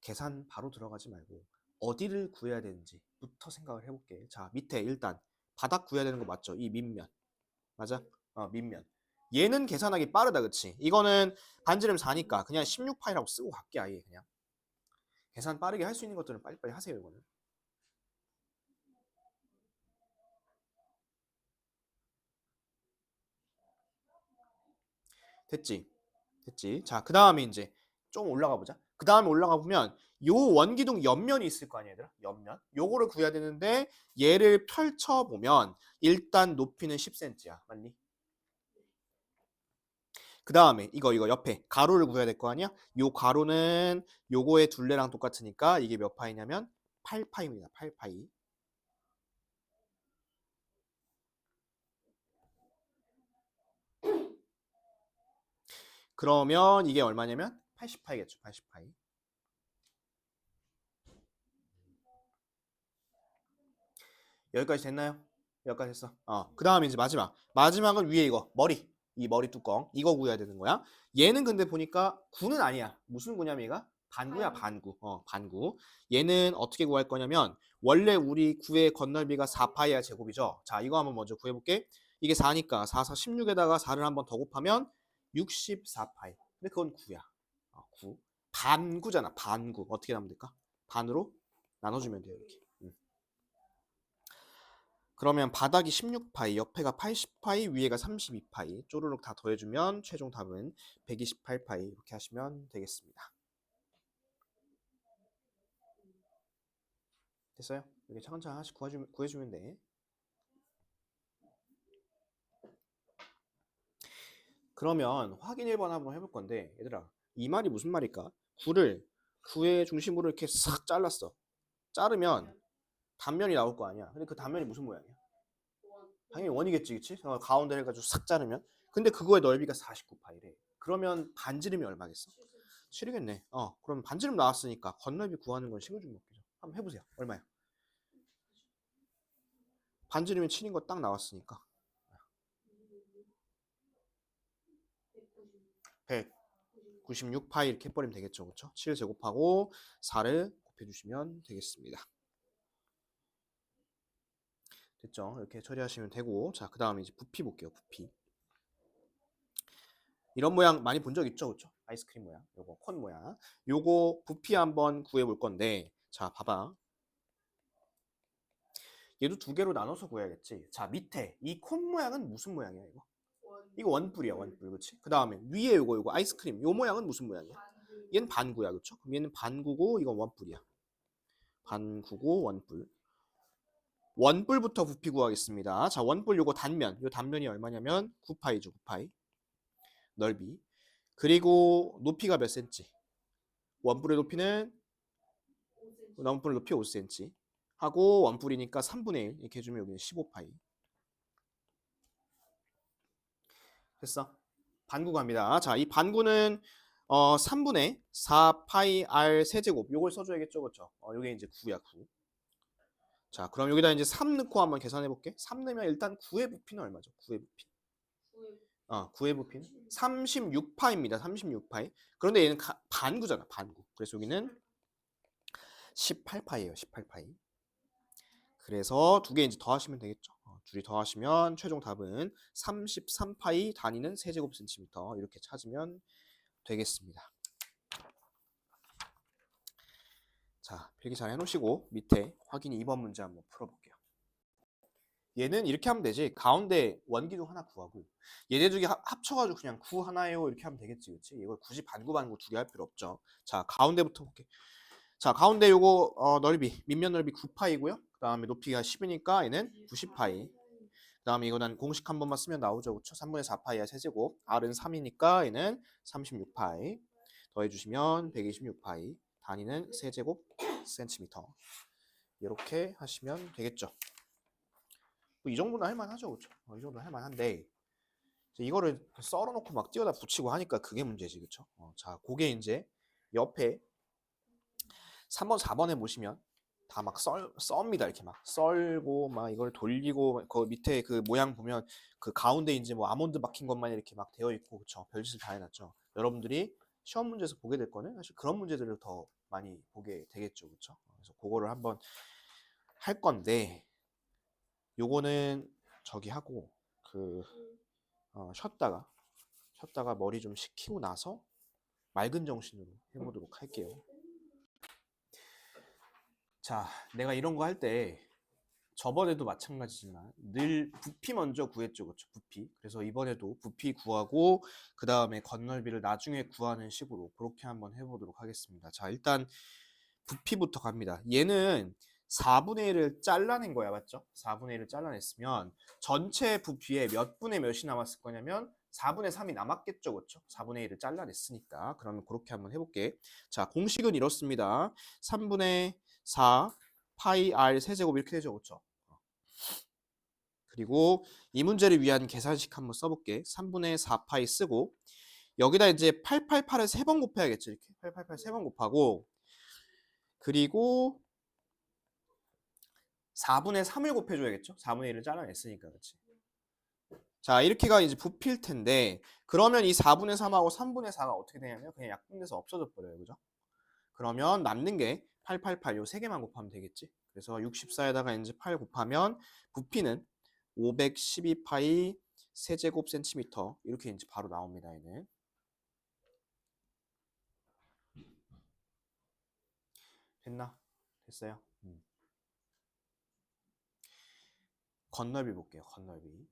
계산 바로 들어가지 말고 어디를 구해야 되는지부터 생각을 해볼게. 자, 밑에 일단 바닥 구해야 되는 거 맞죠? 이 밑면. 맞아? 밑면. 얘는 계산하기 빠르다, 그치? 이거는 반지름 4니까 그냥 16파이라고 쓰고 갈게, 아예 그냥. 계산 빠르게 할 수 있는 것들은 빨리빨리 하세요, 이거는. 됐지? 됐지? 자, 그 다음에 이제 좀 올라가 보자. 그 다음에 올라가 보면 요 원기둥 옆면이 있을 거 아니야, 얘들아? 옆면. 요거를 구해야 되는데 얘를 펼쳐 보면 일단 높이는 10cm야. 맞니? 그 다음에 이거 옆에 가로를 구해야 될 거 아니야? 요 가로는 요거의 둘레랑 똑같으니까 이게 몇 파이냐면 8파이입니다. 8파이. 그러면 이게 얼마냐면 80파이겠죠. 80파이. 여기까지 됐나요? 여기까지 했어. 그 다음에 이제 마지막은 위에 이거 머리. 이 머리 뚜껑 이거 구해야 되는 거야. 얘는 근데 보니까 구는 아니야. 무슨 구냐면 얘가 반구야. 반구. 반구. 얘는 어떻게 구할 거냐면 원래 우리 구의 건널비가 4파이야 제곱이죠. 자, 이거 한번 먼저 구해볼게. 이게 4니까 4, 4, 16에다가 4를 한번 더 곱하면 64파이. 근데 그건 구야. 구. 반구잖아. 반구. 어떻게 하면 될까? 반으로 나눠주면 돼요. 이렇게. 그러면 바닥이 16파이, 옆에가 80파이, 위에가 32파이 쪼르륵 다 더해주면 최종 답은 128파이 이렇게 하시면 되겠습니다. 됐어요? 이렇게 차근차근 하나씩 구해주면 돼. 그러면 확인 1번 한번 해볼 건데 얘들아 이 말이 무슨 말일까? 9의 중심으로 이렇게 싹 잘랐어. 자르면 단면이 나올 거 아니야. 근데 그 단면이 무슨 모양이야? 당연히 원이겠지, 그치? 가운데 해가지고 싹 자르면. 근데 그거의 넓이가 49파이래. 그러면 반지름이 얼마겠어? 7이겠네. 그럼 반지름 나왔으니까 건널비 구하는 건 식어준 먹기죠. 한번 해보세요. 얼마야? 반지름이 7인 거 딱 나왔으니까 196파이 이렇게 해버리면 되겠죠, 그렇죠? 7 제곱하고 4를 곱해주시면 되겠습니다. 됐죠? 이렇게 처리하시면 되고, 자, 그 다음에 이제 부피 볼게요. 부피. 이런 모양 많이 본 적 있죠, 그렇죠? 아이스크림 모양, 요거 콘 모양. 요거 부피 한번 구해볼 건데, 자, 봐봐. 얘도 두 개로 나눠서 구해야겠지. 자, 밑에 이 콘 모양은 무슨 모양이야, 이거? 이거 원뿔이야, 원뿔, 그렇지? 그 다음에 위에 요거 아이스크림, 요 모양은 무슨 모양이야? 얘는 반구야, 그렇죠? 그럼 얘는 반구고 이건 원뿔이야. 반구고 원뿔. 원뿔부터 부피 구하겠습니다. 자, 원뿔 요거 단면, 요 단면이 얼마냐면 9파이죠, 9파이. 넓이. 그리고 높이가 몇 cm? 원뿔의 높이는 원뿔 높이 5cm. 하고 원뿔이니까 3분의 1 이렇게 해주면 여기는 15파이. 됐어? 반구 갑니다. 자, 이 반구는 3분의 4파이 r 세제곱 요걸 써줘야겠죠, 그렇죠? 요게 이제 9야, 9. 자, 그럼 여기다 이제 3 넣고 한번 계산해 볼게. 3 넣으면 일단 9의 부피는 얼마죠? 9의 부피. 9의 부피는 36파입니다. 36파이. 그런데 얘는 반구잖아, 반구. 그래서 여기는 18파이예요, 18파이. 그래서 두 개 이제 더하시면 되겠죠. 둘이 더하시면 최종 답은 33파이 단위는 세제곱 센티미터 이렇게 찾으면 되겠습니다. 자, 필기 잘 해놓으시고 밑에 확인 2번 문제 한번 풀어볼게요. 얘는 이렇게 하면 되지. 가운데 원기둥 하나 구하고 얘네 두 개 합쳐가지고 그냥 구 하나예요 이렇게 하면 되겠지, 그렇지? 이걸 굳이 반구 두 개 할 필요 없죠. 자, 가운데부터 볼게. 자, 가운데 요거 넓이 밑면 넓이 9파이고요. 그 다음에 높이가 10이니까 얘는 90파이. 그 다음에 이거는 공식 한 번만 쓰면 나오죠, 그렇죠? 3분의 4파이야 세제곱. R은 3이니까 얘는 36파이. 더해주시면 126파이. 단위는 세제곱 센티미터. 이렇게 하시면 되겠죠. 이 정도는 할만하죠, 그렇죠? 이 정도는 할만한데 이거를 썰어놓고 막 띄어다 붙이고 하니까 그게 문제지, 그렇죠? 자, 그게 이제 옆에 3번, 4번에 보시면 다 막 썹니다. 이렇게 막 썰고 막 이걸 돌리고 그 밑에 그 모양 보면 그 가운데 이제 뭐 아몬드 박힌 것만 이렇게 막 되어 있고 그쵸? 별짓을 다 해놨죠. 여러분들이 시험 문제에서 보게 될 거는 사실 그런 문제들을 더 많이 보게 되겠죠, 그렇죠? 그래서 그거를 한번 할 건데 요거는 저기 하고 그 쉬었다가 머리 좀 식히고 나서 맑은 정신으로 해보도록 할게요. 자, 내가 이런 거 할 때 저번에도 마찬가지지만 늘 부피 먼저 구했죠, 그렇죠? 부피. 그래서 이번에도 부피 구하고 그 다음에 건널비를 나중에 구하는 식으로 그렇게 한번 해보도록 하겠습니다. 자, 일단 부피부터 갑니다. 얘는 4분의 1을 잘라낸 거야, 맞죠? 4분의 1을 잘라냈으면 전체 부피에 몇 분의 몇이 남았을 거냐면 4분의 3이 남았겠죠, 그렇죠? 4분의 1을 잘라냈으니까. 그러면 그렇게 한번 해볼게. 자, 공식은 이렇습니다. 3분의 4 파이 r 세제곱 이렇게 되죠, 그렇죠? 그리고 이 문제를 위한 계산식 한번 써볼게. 3분의 4파이 쓰고 여기다 이제 888을 3번 곱해야겠죠. 이렇게 888 3번 곱하고 그리고 4분의 3을 곱해줘야겠죠. 4분의 1을 잘라냈으니까 그렇지. 자, 이렇게가 이제 부피일 텐데 그러면 이 4분의 3하고 3분의 4가 어떻게 되냐면 그냥 약분돼서 없어져 버려요. 그죠? 그러면 남는 게 888, 요 3개만 곱하면 되겠지. 그래서 64에다가 이제 8 곱하면 부피는 512파이 세제곱 센티미터 이렇게 이제 바로 나옵니다. 얘는. 됐나? 됐어요. 건널비 볼게요. 건널비.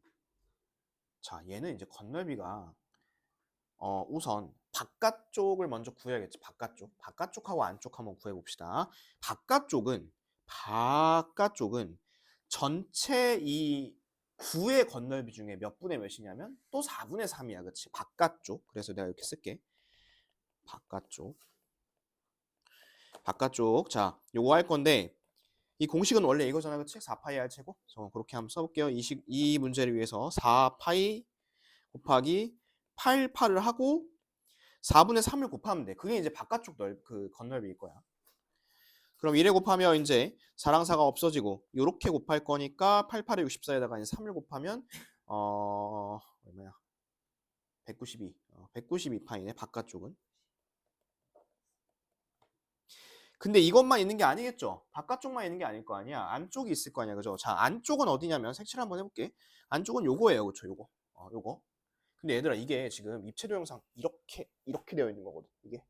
자, 얘는 이제 건널비가 우선 바깥쪽을 먼저 구해야겠지. 바깥쪽하고 안쪽 한번 구해봅시다. 바깥쪽은 전체 이 9의 건널비 중에 몇 분의 몇이냐면 또 4분의 3이야. 그치? 바깥쪽. 그래서 내가 이렇게 쓸게. 바깥쪽. 자, 요거 할 건데 이 공식은 원래 이거잖아. 그치? 4파이 r 제곱. 그래서 그렇게 한번 써볼게요. 이 문제를 위해서 4파이 곱하기 8을 하고 4분의 3을 곱하면 돼. 그게 이제 바깥쪽 그 건널비일 거야. 그럼 1에 곱하면 이제 4랑 4가 없어지고 요렇게 곱할 거니까 88에 64에다가 이제 3을 곱하면 얼마야? 192. 192파이네 바깥쪽은. 근데 이것만 있는 게 아니겠죠. 바깥쪽만 있는 게 아닐 거 아니야. 안쪽이 있을 거 아니야. 그죠? 자, 안쪽은 어디냐면 색칠 한번 해볼게. 안쪽은 요거예요. 그쵸? 요거. 근데 얘들아 이게 지금 입체도 영상 이렇게 되어 있는 거거든. 이게.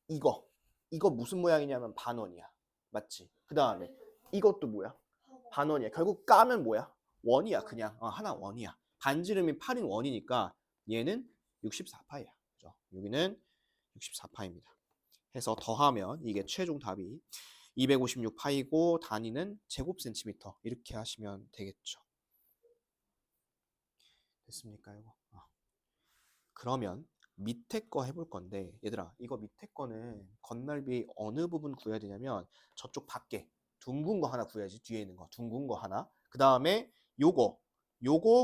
이거. 이거 무슨 모양이냐면 반원이야. 맞지? 그 다음에 이것도 뭐야? 반원이야. 결국 까면 뭐야? 원이야. 그냥. 하나 원이야. 반지름이 8인 원이니까 얘는 64파이야. 그죠? 여기는 64파입니다. 해서 더하면 이게 최종 답이 256파이고 단위는 제곱 센티미터 이렇게 하시면 되겠죠. 됐습니까? 이거? 그러면 밑에 거 해볼 건데 얘들아 이거 밑에 거는 건널비 어느 부분 구해야 되냐면 저쪽 밖에 둥근 거 하나 구해야지. 뒤에 있는 거 둥근 거 하나 그 다음에 요거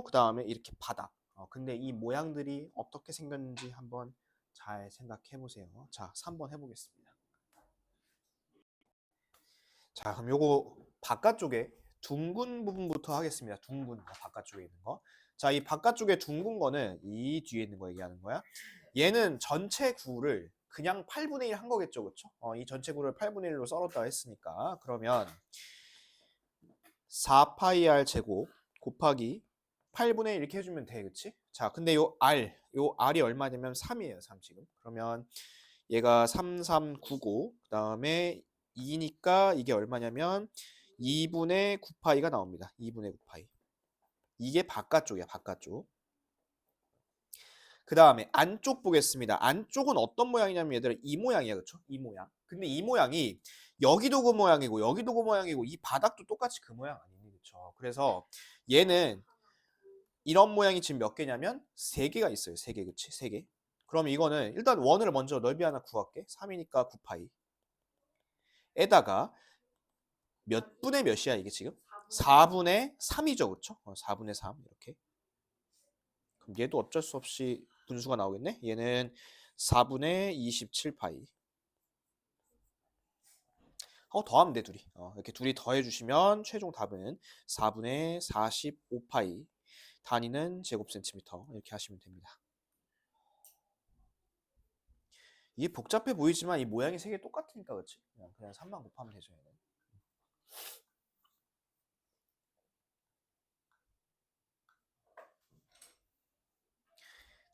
그 다음에 이렇게 바닥. 근데 이 모양들이 어떻게 생겼는지 한번 잘 생각해 보세요. 자 3번 해보겠습니다. 자 그럼 요거 바깥쪽에 둥근 부분부터 하겠습니다. 둥근 거 바깥쪽에 있는 거. 자 이 바깥쪽에 둥근 거는 이 뒤에 있는 거 얘기하는 거야. 얘는 전체 구를 그냥 8분의 1 한 거겠죠. 그쵸? 이 전체 구를 8분의 1로 썰었다 했으니까 그러면 4파이 r 제곱 곱하기 8분의 1 이렇게 해주면 돼. 그치? 자 근데 요 R이 얼마냐면 3이에요. 3 지금. 그러면 얘가 3399, 그 다음에 2니까 이게 얼마냐면 2분의 9파이가 나옵니다. 2분의 9파이. 이게 바깥쪽이야, 바깥쪽. 그 다음에 안쪽 보겠습니다. 안쪽은 어떤 모양이냐면 얘들아 이 모양이야, 그쵸? 이 모양. 근데 이 모양이 여기도 그 모양이고 여기도 그 모양이고 이 바닥도 똑같이 그 모양 아니니, 그쵸? 그래서 얘는 이런 모양이 지금 몇 개냐면 3개가 있어요. 3개, 그치? 3개. 그럼 이거는 일단 원을 먼저 넓이 하나 구할게. 3이니까 9파이. 에다가 몇 분의 몇이야 이게 지금? 4분의 3이죠. 그쵸? 4분의 3 이렇게. 그럼 얘도 어쩔 수 없이 분수가 나오겠네. 얘는 4분의 27파이. 더하면 돼 둘이. 이렇게 둘이 더해주시면 최종 답은 4분의 45파이. 단위는 제곱 센티미터 이렇게 하시면 됩니다. 이게 복잡해 보이지만 이 모양이 세 개 똑같으니까 그렇지? 그냥 3만 곱하면 되죠. 얘는.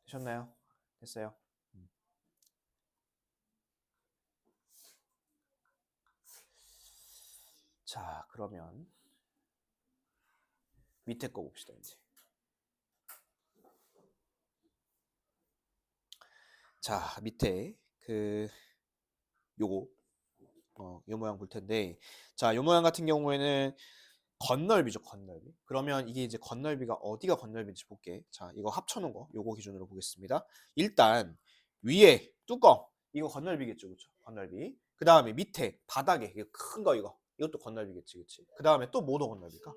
되셨나요? 됐어요. 자, 그러면 밑에 거 봅시다 이제. 자, 밑에 요거 요 모양 볼 텐데, 자, 요 모양 같은 경우에는 건널비죠, 건널비. 그러면 이게 이제 건널비가 어디가 건널비인지 볼게. 자, 이거 합쳐놓은 거, 요거 기준으로 보겠습니다. 일단 위에 뚜껑, 이거 건널비겠죠, 그렇죠? 건널비. 그 다음에 밑에 바닥에 이거 큰 거 이것도 건널비겠지, 그렇지? 그 다음에 또 뭐도 건널비일까?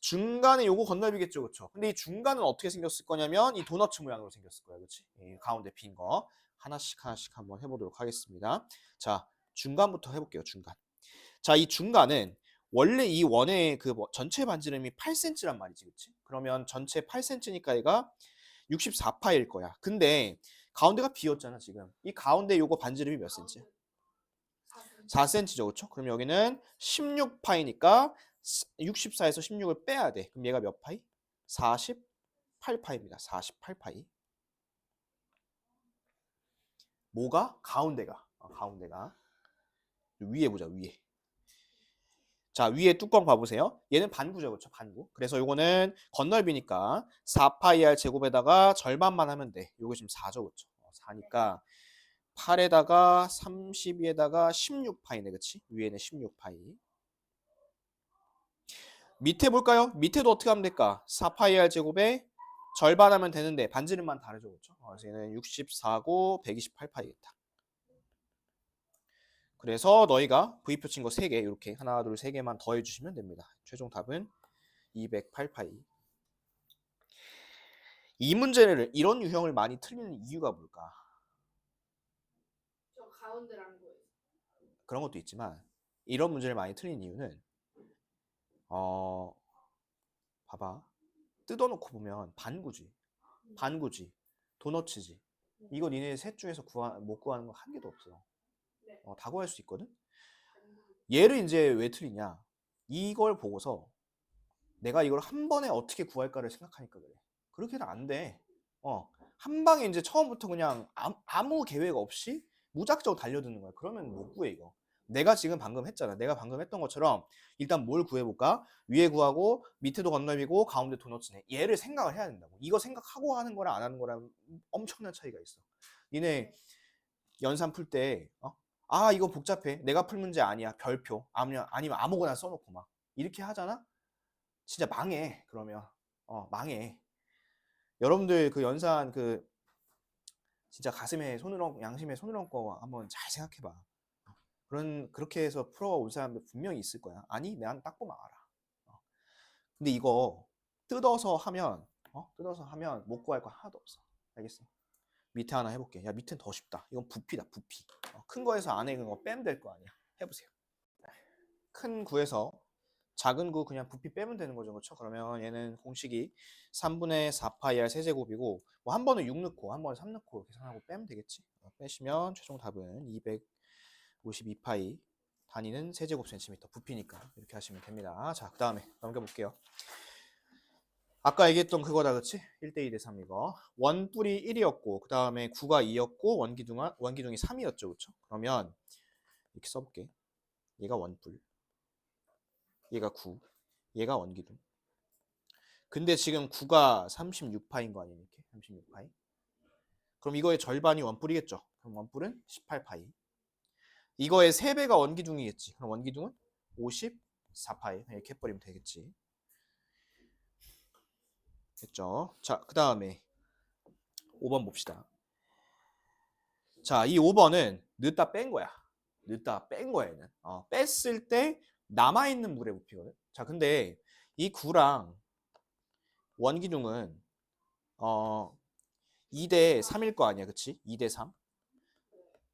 중간에 요거 건널비겠죠, 그렇죠? 근데 이 중간은 어떻게 생겼을 거냐면 이 도너츠 모양으로 생겼을 거야, 그렇지? 이 가운데 빈 거 하나씩 한번 해보도록 하겠습니다. 자, 중간부터 해볼게요, 중간. 자, 이 중간은 원래 이 원의 전체 반지름이 8cm란 말이지, 그렇지? 그러면 전체 8cm니까 얘가 64파일 거야. 근데 가운데가 비었잖아, 지금. 이 가운데 요거 반지름이 몇 cm? 4cm죠, 그렇죠? 그럼 여기는 16파이니까 64에서 16을 빼야 돼. 그럼 얘가 몇 파이? 48파입니다. 48파이. 뭐가? 가운데가. 가운데가. 위에 보자, 위에. 자, 위에 뚜껑 봐보세요. 얘는 반구죠, 그렇죠? 반구. 그래서 요거는 건널비니까 4파이r 제곱에다가 절반만 하면 돼. 요거 지금 4죠, 그렇죠? 4니까 8에다가 32에다가 16파이네, 그치? 위에는 16파이. 밑에 볼까요? 밑에도 어떻게 하면 될까? 4파이r 제곱에 절반하면 되는데 반지름만 다르죠, 그렇죠? 그래서 얘는 64고 128파이겠다. 그래서 너희가 V표 친 거 3개 이렇게 하나 둘 3개만 더해주시면 됩니다. 최종 답은 208파이. 이 문제를 이런 유형을 많이 틀리는 이유가 뭘까? 저 가운데라는 거예요. 그런 것도 있지만 이런 문제를 많이 틀리는 이유는 봐봐. 뜯어놓고 보면 반구지, 반구지, 도너츠지. 이거 니네 셋 중에서 못 구하는 거 한 개도 없어. 네. 다 구할 수 있거든. 얘를 이제 왜 틀리냐? 이걸 보고서 내가 이걸 한 번에 어떻게 구할까를 생각하니까 그래. 그렇게는 안 돼. 한 방에 이제 처음부터 그냥 아무 계획 없이 무작정 달려드는 거야. 그러면 못 구해 이거. 내가 지금 방금 했잖아. 내가 방금 했던 것처럼 일단 뭘 구해볼까? 위에 구하고 밑에도 건너비고 가운데 도너츠네. 얘를 생각을 해야 된다고. 이거 생각하고 하는 거랑 안 하는 거랑 엄청난 차이가 있어. 니네 연산 풀 때 이거 복잡해. 내가 풀 문제 아니야. 별표. 아니면 아무거나 써놓고 막 이렇게 하잖아? 진짜 망해. 그러면 망해. 여러분들 그 연산 진짜 가슴에 손을 얹고 양심에 손을 얹고 한번 잘 생각해봐. 그렇게 해서 풀어온 사람들 분명히 있을 거야. 아니, 내가 딱 보면 알아. 근데 이거 뜯어서 하면 못 구할 거 하나도 없어. 알겠어? 밑에 하나 해볼게. 야, 밑엔 더 쉽다. 이건 부피다, 부피. 큰 거에서 안에 있는 거 빼면 될 거 아니야. 해보세요. 큰 구에서 작은 구 그냥 부피 빼면 되는 거죠, 그렇죠? 그러면 얘는 공식이 3분의 4파이r 세제곱이고 뭐 한 번은 6 넣고 한 번은 3 넣고 계산하고 빼면 되겠지. 빼시면 최종 답은 252파이. 단위는 세제곱 센티미터, 부피니까 이렇게 하시면 됩니다. 자, 그 다음에 넘겨볼게요. 아까 얘기했던 그거다, 그치? 1대 2대 3 이거. 원뿔이 1이었고 그 다음에 9가 2였고 원기둥이 3이었죠, 그렇죠? 그러면 이렇게 써볼게. 얘가 원뿔, 얘가 9, 얘가 원기둥. 근데 지금 9가 36파인 거 아니에요? 이렇게 36파이. 그럼 이거의 절반이 원뿔이겠죠. 그럼 원뿔은 18파이. 이거의 3배가 원기둥이겠지. 그럼 원기둥은 54파이. 이렇게 해버리면 되겠지. 됐죠? 자, 그 다음에 5번 봅시다. 자, 이 5번은 넣다 뺀 거야. 넣다 뺀 거야, 얘는. 뺐을 때 남아있는 물의 부피거든. 자, 근데 이 9랑 원기둥은 2대 3일 거 아니야, 그치? 2대 3.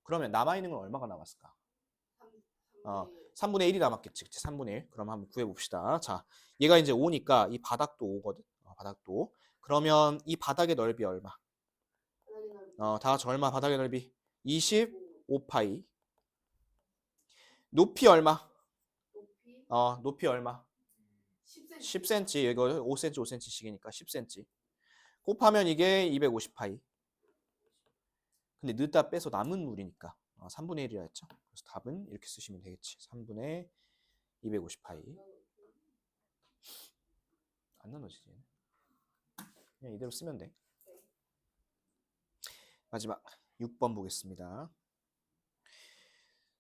그러면 남아있는 건 얼마가 남았을까? 3분의 1이 남았겠지, 그치? 3분의 1. 그럼 한번 구해봅시다. 자, 얘가 이제 5니까 이 바닥도 5거든. 바닥도. 그러면 이 바닥의 넓이 얼마? 다 같이 얼마? 바닥의 넓이 25파이. 높이 얼마? 높이 얼마? 10cm. 이거 5cm 5cm씩이니까 10cm. 곱하면 이게 250파이. 근데 넣다 빼서 남은 물이니까 3분의 1이라 했죠. 그래서 답은 이렇게 쓰시면 되겠지. 3분의 250파이. 안 나눠지지. 그냥 이대로 쓰면 돼. 마지막 6번 보겠습니다.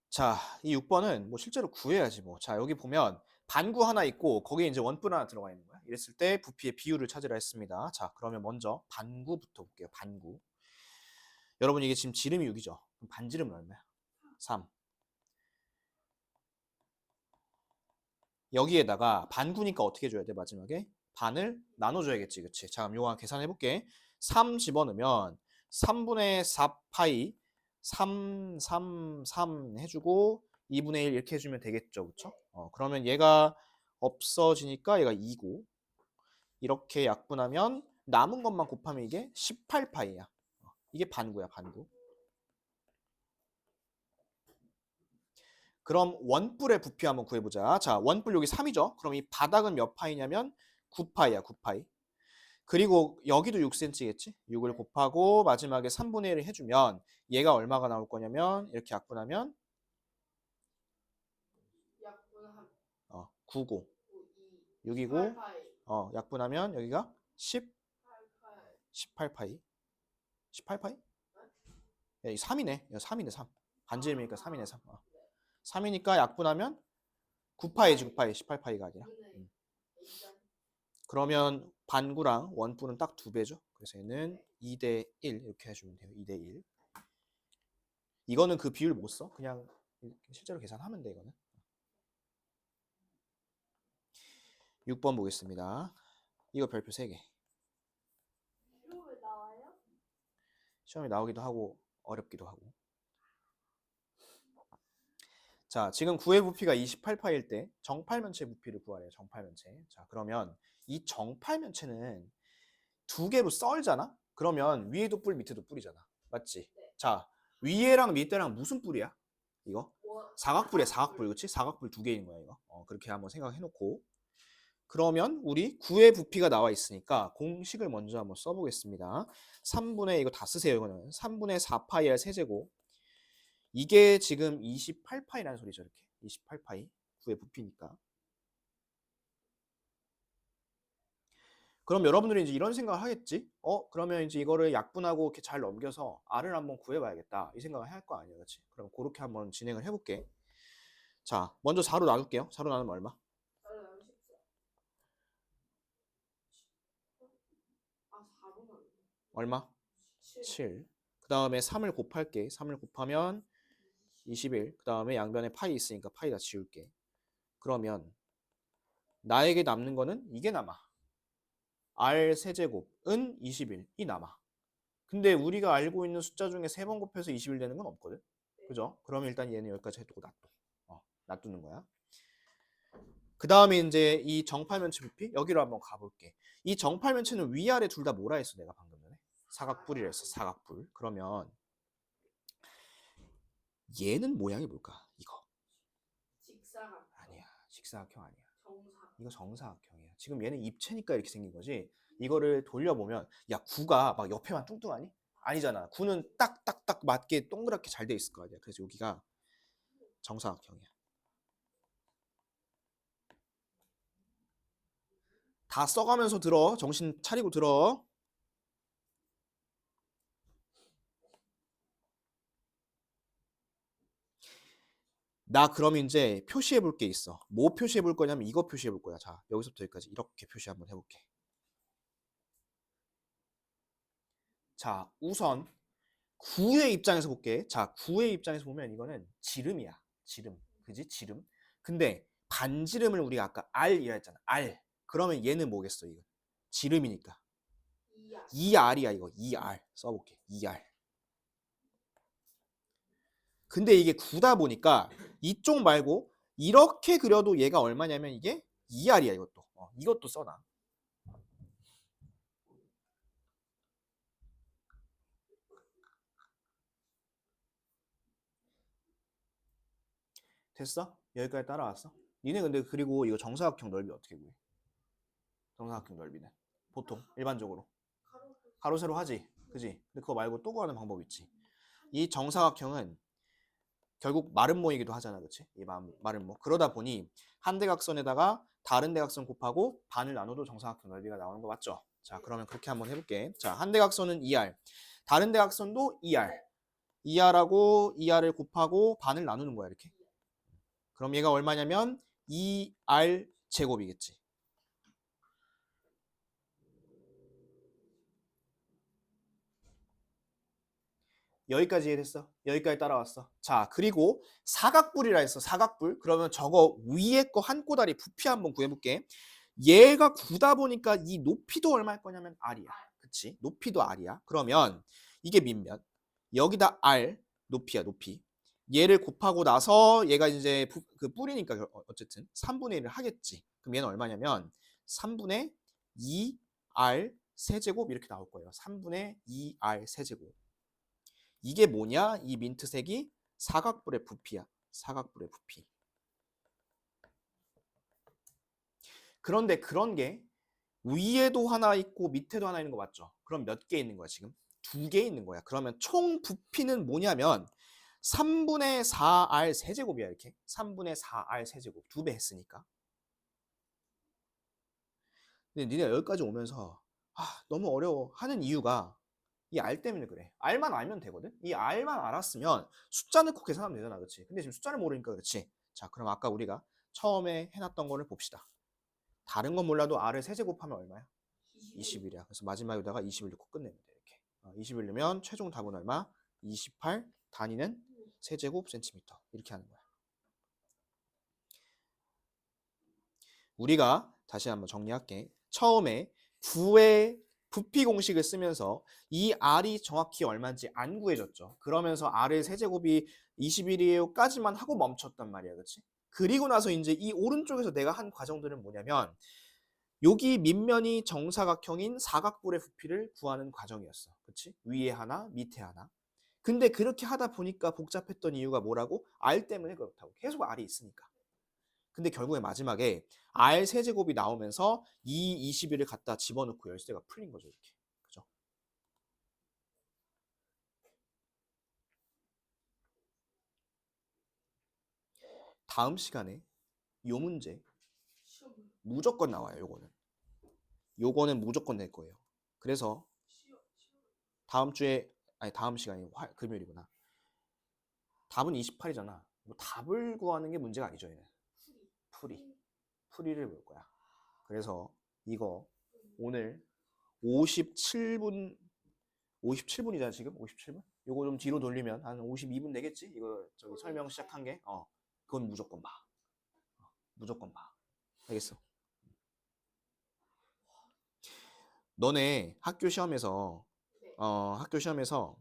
자, 이 6번은 뭐 실제로 구해야지 뭐. 자, 여기 보면 반구 하나 있고 거기에 이제 원뿔 하나 들어가 있는 거야. 이랬을 때 부피의 비율을 찾으라 했습니다. 자, 그러면 먼저 반구부터 볼게요. 반구. 여러분 이게 지금 지름이 6이죠. 그럼 반지름은 얼마야? 3. 여기에다가 반구니까 어떻게 줘야 돼? 마지막에 반을 나눠줘야겠지. 그치? 자, 그럼 요거 계산해볼게. 3 집어넣으면 3분의 4파이 3 해주고 2분의 1 이렇게 해주면 되겠죠. 그쵸? 그러면 얘가 없어지니까 얘가 2고 이렇게 약분하면 남은 것만 곱하면 이게 18파이야. 이게 반구야, 반구. 그럼 원뿔의 부피 한번 구해보자. 자, 원뿔 여기 3이죠? 그럼 이 바닥은 몇 파이냐면 9파이야, 9파이. 그리고 여기도 6cm겠지? 6을 곱하고 마지막에 3분의 1을 해주면 얘가 얼마가 나올 거냐면 이렇게 약분하면 9고 6이고 약분하면 여기가 18파이. 18파이? 야, 이 3이네. 3이네, 3. 반지름이니까 3이네, 3. 3이니까 약분하면 9파이지, 9파이. 18파이가 아니라. 그러면 반구랑 원뿔은 딱 2배죠. 그래서 얘는 2대 1 이렇게 해주면 돼요. 2대 1. 이거는 그 비율 못 써. 그냥 실제로 계산하면 돼, 이거는. 6번 보겠습니다. 이거 별표 3개. 시험에 나오기도 하고 어렵기도 하고. 자, 지금 구의 부피가 28파일 때 정팔면체 부피를 구하래요. 정팔면체. 자, 그러면 이 정팔면체는 2개로 썰잖아? 그러면 위에도 뿔, 밑에도 뿔이잖아. 맞지? 네. 자, 위에랑 밑에랑 무슨 뿔이야? 이거? 사각뿔이야, 사각뿔. 그렇지? 사각뿔 2개인 거야, 이거. 그렇게 한번 생각해 놓고. 그러면 우리 구의 부피가 나와 있으니까 공식을 먼저 한번 써보겠습니다. 3분의 이거 다 쓰세요. 이거는 3분의 4파이의 세제곱. 이게 지금 28파이라는 소리죠. 이렇게 28파이 구의 부피니까. 그럼 여러분들이 이제 이런 생각을 하겠지? 그러면 이제 이거를 약분하고 이렇게 잘 넘겨서 R을 한번 구해봐야겠다. 이 생각을 할 거 아니야, 그렇지? 그럼 그렇게 한번 진행을 해볼게. 자, 먼저 4로 나눌게요. 4로 나누면 얼마? 얼마? 7. 그 다음에 3을 곱할게. 3을 곱하면 21. 그 다음에 양변에 파이 있으니까 파이 다 지울게. 그러면 나에게 남는 거는 이게 남아. R 세제곱은 21이 남아. 근데 우리가 알고 있는 숫자 중에 3번 곱해서 21 되는 건 없거든. 그죠? 그러면 일단 얘는 여기까지 해두고 놔둬. 놔두는 거야. 그 다음에 이제 이 정팔면체 부피 여기로 한번 가볼게. 이 정팔면체는 위아래 둘 다 뭐라 했어 내가 방금 전에? 사각뿔이라 했어. 사각뿔. 그러면 얘는 모양이 뭘까? 이거. 직사각. 아니야. 직사각형 아니야. 이거 정사각형이야. 지금 얘는 입체니까 이렇게 생긴 거지. 이거를 돌려보면 야 9가 막 옆에만 뚱뚱하니? 아니잖아. 9는 딱딱딱 맞게 동그랗게 잘 돼 있을 거 아니야. 그래서 여기가 정사각형이야. 다 써가면서 들어. 정신 차리고 들어. 나 그럼 이제 표시해 볼 게 있어. 뭐 표시해 볼 거냐면 이거 표시해 볼 거야. 자, 여기서부터 여기까지 이렇게 표시 한번 해볼게. 자, 우선 9의 입장에서 볼게. 자, 9의 입장에서 보면 이거는 지름이야. 지름. 그지? 지름. 근데 반지름을 우리가 아까 R이라 했잖아. R. 그러면 얘는 뭐겠어, 이거? 지름이니까. 2R이야, 이거. 2R. 써볼게. 2R. 근데 이게 9다 보니까 이쪽 말고 이렇게 그려도 얘가 얼마냐면 이게 2R이야, 이것도. 이것도 써놔. 됐어? 여기까지 따라왔어? 니네 근데 그리고 이거 정사각형 넓이 어떻게 구해? 정사각형 넓이는 보통 일반적으로 가로 세로 하지, 그지? 근데 그거 말고 또 구하는 방법 있지. 이 정사각형은 결국 마름모이기도 하잖아, 그치? 이 마름모. 그러다 보니 한 대각선에다가 다른 대각선 곱하고 반을 나눠도 정사각형 넓이가 나오는 거 맞죠? 자, 그러면 그렇게 한번 해볼게. 자, 한 대각선은 2R, 다른 대각선도 2R. 2R하고 2R을 곱하고 반을 나누는 거야, 이렇게. 그럼 얘가 얼마냐면 2R 제곱이겠지. 여기까지 이해됐어? 여기까지 따라왔어. 자, 그리고 사각뿔이라 했어. 사각뿔. 그러면 저거 위에 거 한 꼬다리 부피 한번 구해볼게. 얘가 9다 보니까 이 높이도 얼마일 거냐면 R이야. 그치? 높이도 R이야. 그러면 이게 밑면. 여기다 R, 높이야, 높이. 얘를 곱하고 나서 얘가 이제 그 뿔이니까 어쨌든 3분의 1을 하겠지. 그럼 얘는 얼마냐면 3분의 2R 세제곱 이렇게 나올 거예요. 3분의 2R 세제곱. 이게 뭐냐? 이 민트색이 사각뿔의 부피야. 사각뿔의 부피. 그런데 그런 게 위에도 하나 있고 밑에도 하나 있는 거 맞죠? 그럼 몇 개 있는 거야 지금? 2개 있는 거야. 그러면 총 부피는 뭐냐면 3분의 4R 세제곱이야 이렇게. 3분의 4R 세제곱. 2배 했으니까. 근데 니네 여기까지 오면서 너무 어려워 하는 이유가 이 R 때문에 그래. R만 알면 되거든. 이 R만 알았으면 숫자 넣고 계산하면 되잖아, 그렇지? 근데 지금 숫자를 모르니까 그렇지. 자, 그럼 아까 우리가 처음에 해놨던 거를 봅시다. 다른 건 몰라도 R을 세제곱하면 얼마야? 21이야. 그래서 마지막에다가 21 넣고 끝내면 돼. 이렇게. 21 넣으면 최종 답은 얼마? 28. 단위는 세제곱 센티미터. 이렇게 하는 거야. 우리가 다시 한번 정리할게. 처음에 9의 부피 공식을 쓰면서 이 R이 정확히 얼마인지 안 구해졌죠. 그러면서 R의 세제곱이 21이에요까지만 하고 멈췄단 말이야. 그렇지? 그리고 나서 이제 이 오른쪽에서 내가 한 과정들은 뭐냐면 여기 밑면이 정사각형인 사각뿔의 부피를 구하는 과정이었어. 그렇지? 위에 하나, 밑에 하나. 근데 그렇게 하다 보니까 복잡했던 이유가 뭐라고? R 때문에 그렇다고. 계속 R이 있으니까. 근데 결국에 마지막에 R 세제곱이 나오면서 이 21을 갖다 집어넣고 열쇠가 풀린 거죠. 이렇게. 그죠? 다음 시간에 요 문제 무조건 나와요. 요거는 무조건 낼 거예요. 그래서 다음 주에 아니 다음 시간이 금요일이구나. 답은 28이잖아. 뭐 답을 구하는 게 문제가 아니죠. 얘는. 풀이를 볼 거야. 그래서 이거 오늘 57분이잖아 지금. 57분? 요거 좀 뒤로 돌리면 한 52분 되겠지? 이거 저기 설명 시작한 게. 그건 무조건 봐. 무조건 봐. 알겠어? 너네 학교 시험에서 학교 시험에서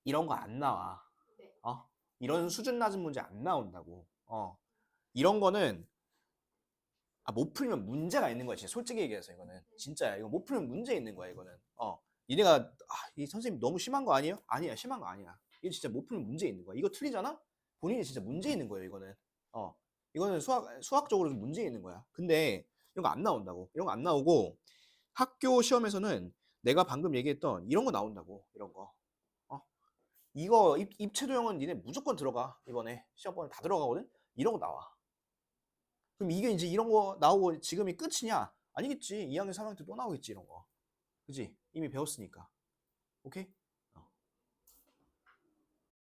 이런 거 안 나와. 이런 수준 낮은 문제 안 나온다고. 이런 거는 못 풀면 문제가 있는 거야. 진짜 솔직히 얘기해서 이거는 진짜야. 이거 못 풀면 문제 있는 거야. 이거는. 니네가 이 선생님 너무 심한 거 아니에요? 아니야, 심한 거 아니야. 이거 진짜 못 풀면 문제 있는 거야. 이거 틀리잖아? 본인이 진짜 문제 있는 거예요. 이거는. 이거는 수학적으로 문제 있는 거야. 근데 이런 거 안 나온다고. 이런 거 안 나오고 학교 시험에서는 내가 방금 얘기했던 이런 거 나온다고. 이런 거. 이거 입체도형은 니네 무조건 들어가. 이번에 시험번에 다 들어가거든. 이런 거 나와. 그럼 이게 이제 이런 거 나오고 지금이 끝이냐? 아니겠지. 2학년, 3학년 때 또 나오겠지, 이런 거. 그지? 이미 배웠으니까. 오케이?